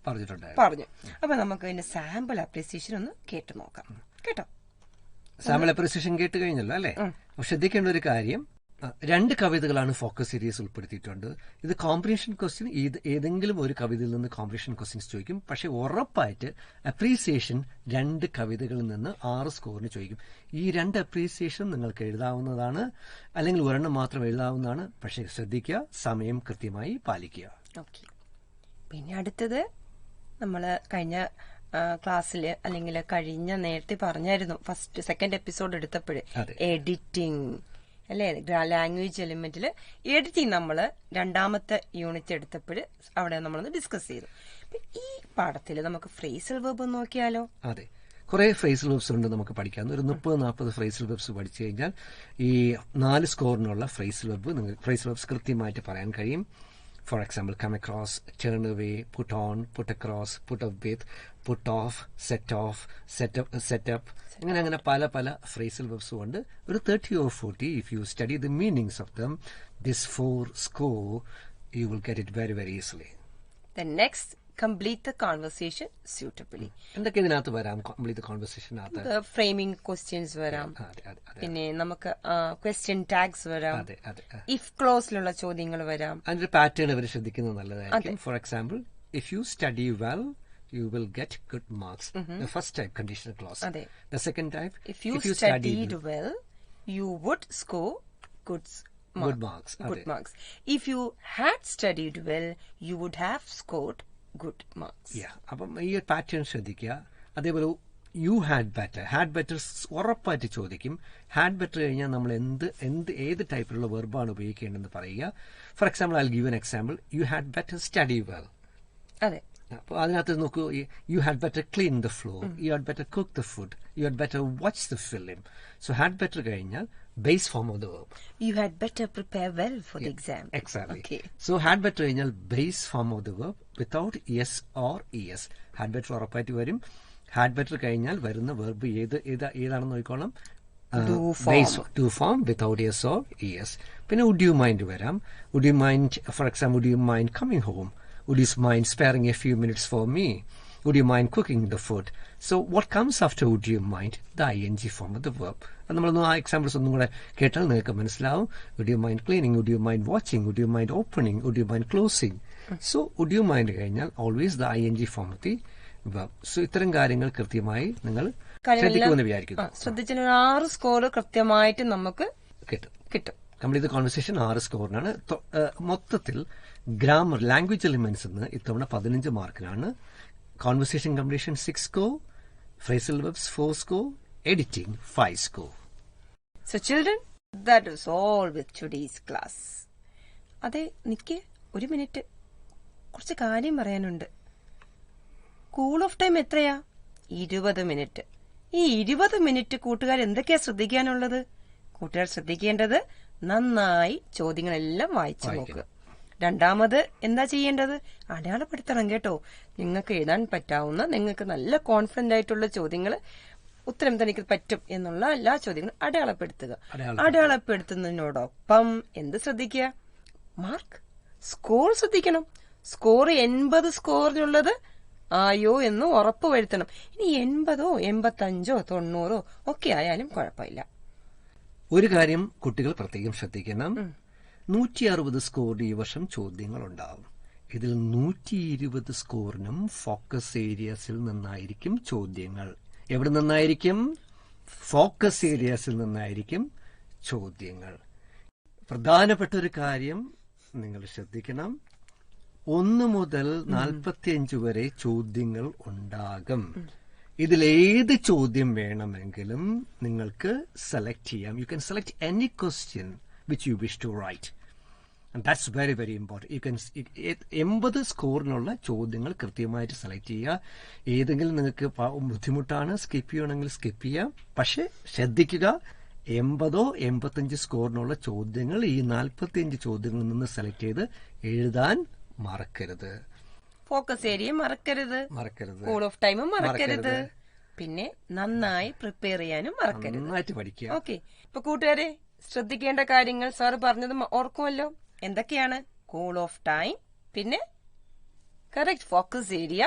പറഞ്ഞു. അപ്പൊ നമുക്ക് ഇതിന്റെ സാമ്പിൾ അപ്രിസിയേഷൻ ഒന്ന് കേട്ടു നോക്കാം കേട്ടോ. സാമ്പിൾ അപ്രിസിയേഷൻ കേട്ട് കഴിഞ്ഞല്ലോ അല്ലെ? ശ്രദ്ധിക്കേണ്ട ഒരു കാര്യം, രണ്ട് കവിതകളാണ് ഫോക്കസ് ഏരിയസ് ഉൾപ്പെടുത്തിയിട്ടുണ്ട്. ഇത് കോംപ്രിഹെൻഷൻ ക്വസ്റ്റ്യൻ, ഏതെങ്കിലും ഒരു കവിതയിൽ നിന്ന് കോംപ്രിഹെൻഷൻ ക്വസ്റ്റ്യൻസ് ചോദിക്കും. പക്ഷെ ഉറപ്പായിട്ട് അപ്രീസിയേഷൻ രണ്ട് കവിതകളിൽ നിന്ന് 6 സ്കോറിന് ചോദിക്കും. ഈ രണ്ട് അപ്രീസിയേഷൻ നിങ്ങൾക്ക് എഴുതാവുന്നതാണ്, അല്ലെങ്കിൽ ഒരെണ്ണം മാത്രം എഴുതാവുന്നതാണ്. പക്ഷെ ശ്രദ്ധിക്കുക, സമയം കൃത്യമായി പാലിക്കുക. പിന്നെ അടുത്തത് നമ്മള് കഴിഞ്ഞ ക്ലാസ്സിൽ അല്ലെങ്കിൽ കഴിഞ്ഞ നേരത്തെ പറഞ്ഞായിരുന്നു, സെക്കൻഡ് എപ്പിസോഡ് എടുത്തപ്പോഴേ എഡിറ്റിംഗ് അല്ലെ, ലാംഗ്വേജ് എലിമെന്റിൽ എഡിറ്റിംഗ് നമ്മള് രണ്ടാമത്തെ യൂണിറ്റ് എടുത്തപ്പോൾ അവിടെ നമ്മളൊന്ന് ഡിസ്കസ് ചെയ്തു. ഈ പാഠത്തിൽ നമുക്ക് ഫ്രേസൽ വെർബ് നോക്കിയാലോ? അതെ, കുറെ ഫ്രേസൽ വെർബ്സ് ഉണ്ട് നമുക്ക് പഠിക്കാൻ. ഒരു 30-40 ഫ്രേസൽ വെർബ്സ് പഠിച്ചു കഴിഞ്ഞാൽ ഈ 4 സ്കോറിനുള്ള ഫ്രേസൽ വെർബ്സ് കൃത്യമായിട്ട് പറയാൻ കഴിയും. For example, come across, turn away, put on, put across, put up with, put off, set up. അങ്ങനെ പല phrasal verbs ഉണ്ട്. ഒരു 30 or 40, if you study the meanings of them, this 4 score, you will get it very, very easily. The next, complete the conversation suitably. എന്തൊക്കെ ഇതിനകത്ത് വരാം? complete the conversation അകത്ത്? The framing questions വരാം. പിന്നെ നമുക്ക് question tags വരാം. if clauseലുള്ള ചോദ്യങ്ങൾ വരാം. അതിന്റെ പാറ്റേൺ ഇവർ ശ്രദ്ധിക്കുന്നത് നല്ലതായിരിക്കും. For example, if you study well, you will get good marks. The first type, conditional clause. The second type, if you studied well, you would score good marks. If you had studied well, you would have scored good marks. Yeah. അപ്പം ഈ pattern ശ്രദ്ധിക്കുക. അതേപോലെ U had better ഉറപ്പായിട്ട് ചോദിക്കും. Had better കഴിഞ്ഞാൽ നമ്മൾ ഏത് ടൈപ്പിലുള്ള വെർബാണ് ഉപയോഗിക്കേണ്ടതെന്ന് പറയുക. For example I will give an example. You had better study well. അതെ. അപ്പോൾ അതിനകത്ത് നോക്കൂ, you had better clean the floor, you had better cook the food, you had better watch the film. So had better കഴിഞ്ഞാൽ base form of the verb. You had better prepare well for the exam. Exactly. Okay. So had better കഴിഞ്ഞാൽ base form of the verb without yes or es. had better ഉറപ്പായിട്ട് വരും. had better കഴിഞ്ഞാൽ വരുന്ന verb ഏതാണെന്ന് നോക്കിക്കോളാം. do form without yes or es. പിന്നെ would you mind വരാം. would you mind, for example, would you mind coming home? Would you mind sparing a few minutes for me? Would you mind cooking the food? So what comes after would you mind? The ing form of the verb. And നമ്മളൊന്ന് ആ examples ഒന്നും കൂടെ കേട്ടാൽ നിങ്ങൾക്ക് മനസ്സിലാവും. Would you mind cleaning? Would you mind watching? Would you mind opening? Would you mind closing? So would you mind കഴിഞ്ഞാൽ always the ing form of the verb. So ഇത്തരം കാര്യങ്ങൾ കൃത്യമായി നിങ്ങൾ ശ്രദ്ധിക്കുമെന്ന് വിചാരിക്കുന്നു. ശ്രദ്ധിച്ചാൽ 6 സ്കോർ കൃത്യമായിട്ട് നമുക്ക് കിട്ടും. കംപ്ലീറ്റ് കോൺവെർസേഷൻ 6 സ്കോറിനാണ്. മൊത്തത്തിൽ ഗ്രാമർ, ലാംഗ്വേജ് എലിമെന്റ്സ് ഇത്തവണ 15 മാർക്കിനാണ്. Conversation completion 6 score, phrasal verbs 4 score, editing 5 score. So children, that is all with today's class. അതെ, നിക്ക് ഒരു മിനിറ്റ്, കുറച്ച് കാര്യം പറയാനുണ്ട്. കൂൾ ഓഫ് ടൈം എത്രയാ? 20 മിനിറ്റ്. ഈ 20 മിനിറ്റ് കൂട്ടുകാർ എന്തൊക്കെയാ ശ്രദ്ധിക്കാനുള്ളത്? കൂട്ടുകാർ ശ്രദ്ധിക്കേണ്ടത് നന്നായി ചോദ്യങ്ങളെല്ലാം വായിച്ചു നോക്കുക. രണ്ടാമത് എന്താ ചെയ്യേണ്ടത്? അടയാളപ്പെടുത്തണം കേട്ടോ. നിങ്ങൾക്ക് എഴുതാൻ പറ്റാവുന്ന, നിങ്ങൾക്ക് നല്ല കോൺഫിഡന്റ് ആയിട്ടുള്ള ചോദ്യങ്ങൾ, ഉത്തരം തനിക്ക് പറ്റും എന്നുള്ള എല്ലാ ചോദ്യങ്ങളും അടയാളപ്പെടുത്തുക. അടയാളപ്പെടുത്തുന്നതിനോടൊപ്പം എന്ത് ശ്രദ്ധിക്കുക? മാർക്ക്, സ്കോർ ശ്രദ്ധിക്കണം. സ്കോർ 80 സ്കോറിനുള്ളത് ആയോ എന്ന് ഉറപ്പ് വരുത്തണം. ഇനി 80, 85, 90 ഒക്കെ ആയാലും കുഴപ്പമില്ല. ഒരു കാര്യം കുട്ടികൾ പ്രത്യേകം ശ്രദ്ധിക്കണം. 160 സ്കോറിന് ഈ വർഷം ചോദ്യങ്ങൾ ഉണ്ടാവും. ഇതിൽ 120 സ്കോറിനും ഫോക്കസ് ഏരിയസിൽ നിന്നായിരിക്കും ചോദ്യങ്ങൾ. എവിടെ നിന്നായിരിക്കും? ഫോക്കസ് ഏരിയസിൽ നിന്നായിരിക്കും ചോദ്യങ്ങൾ. പ്രധാനപ്പെട്ട ഒരു കാര്യം നിങ്ങൾ ശ്രദ്ധിക്കണം. 1 മുതൽ 45 വരെ ചോദ്യങ്ങൾ ഉണ്ടാകും. ഇതിലേത് ചോദ്യം വേണമെങ്കിലും നിങ്ങൾക്ക് സെലക്ട് ചെയ്യാം. You can select any question which you wish to write, and that's very, very important. You can 80 സ്കോറിനുള്ള ചോദ്യങ്ങൾ കൃത്യമായിട്ട് സെലക്ട് ചെയ്യുക. ഏതെങ്കിലും നിങ്ങൾക്ക് ബുദ്ധിമുട്ടാണ്, സ്കിപ്പ് ചെയ്യണമെങ്കിൽ സ്കിപ്പ് ചെയ്യാം. പക്ഷെ ശ്രദ്ധിക്കുക, 80 85 സ്കോറിനുള്ള ചോദ്യങ്ങൾ ഈ 45 ചോദ്യങ്ങളിൽ നിന്ന് സെലക്ട് ചെയ്ത് എഴുതാൻ മറക്കരുത്. ഫോക്കസ് ഏരിയ മറക്കരുത്. കൂൾ ഓഫ് ടൈമും മറക്കരുത്. പിന്നെ നന്നായി പ്രിപ്പയർ ചെയ്യാനും മറക്കരുത്. നന്നായിട്ട് പഠിക്കുക. ഓക്കെ. ഇപ്പൊ കൂട്ടുകാരെ, ശ്രദ്ധിക്കേണ്ട കാര്യങ്ങൾ സാറ് പറഞ്ഞത് ഓർക്കുമല്ലോ. എന്തൊക്കെയാണ്? കൂൾ ഓഫ് ടൈം, പിന്നെ കറക്റ്റ് ഫോക്കസ് ഏരിയ,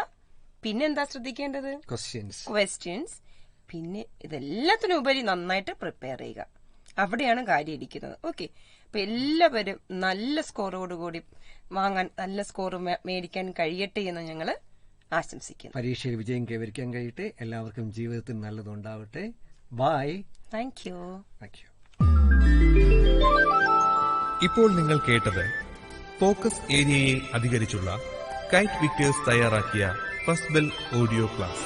പിന്നെ എന്താ ശ്രദ്ധിക്കേണ്ടത്? ക്വസ്റ്റ്യൻസ്. പിന്നെ ഇതെല്ലാത്തിനുപരി നന്നായിട്ട് പ്രിപ്പയർ ചെയ്യുക. അവിടെയാണ് കാര്യം ഇരിക്കുന്നത്. ഓക്കെ. അപ്പൊ എല്ലാവരും നല്ല സ്കോറോടുകൂടി വാങ്ങാൻ, നല്ല സ്കോർ മേടിക്കാൻ കഴിയട്ടെ എന്ന് ഞങ്ങൾ ആശംസിക്കുന്നു. പരീക്ഷയിൽ വിജയം കൈവരിക്കാൻ കഴിയട്ടെ. എല്ലാവർക്കും ജീവിതത്തിൽ നല്ലതുണ്ടാവട്ടെ. ബൈ. Thank you. ഇപ്പോൾ നിങ്ങൾ കേട്ടത് ഫോക്കസ് ഏരിയയെ അധികരിച്ചുള്ള കൈറ്റ് വിക്ടേഴ്സ് തയ്യാറാക്കിയ ഫസ്റ്റ് ബെൽ ഓഡിയോ ക്ലാസ്.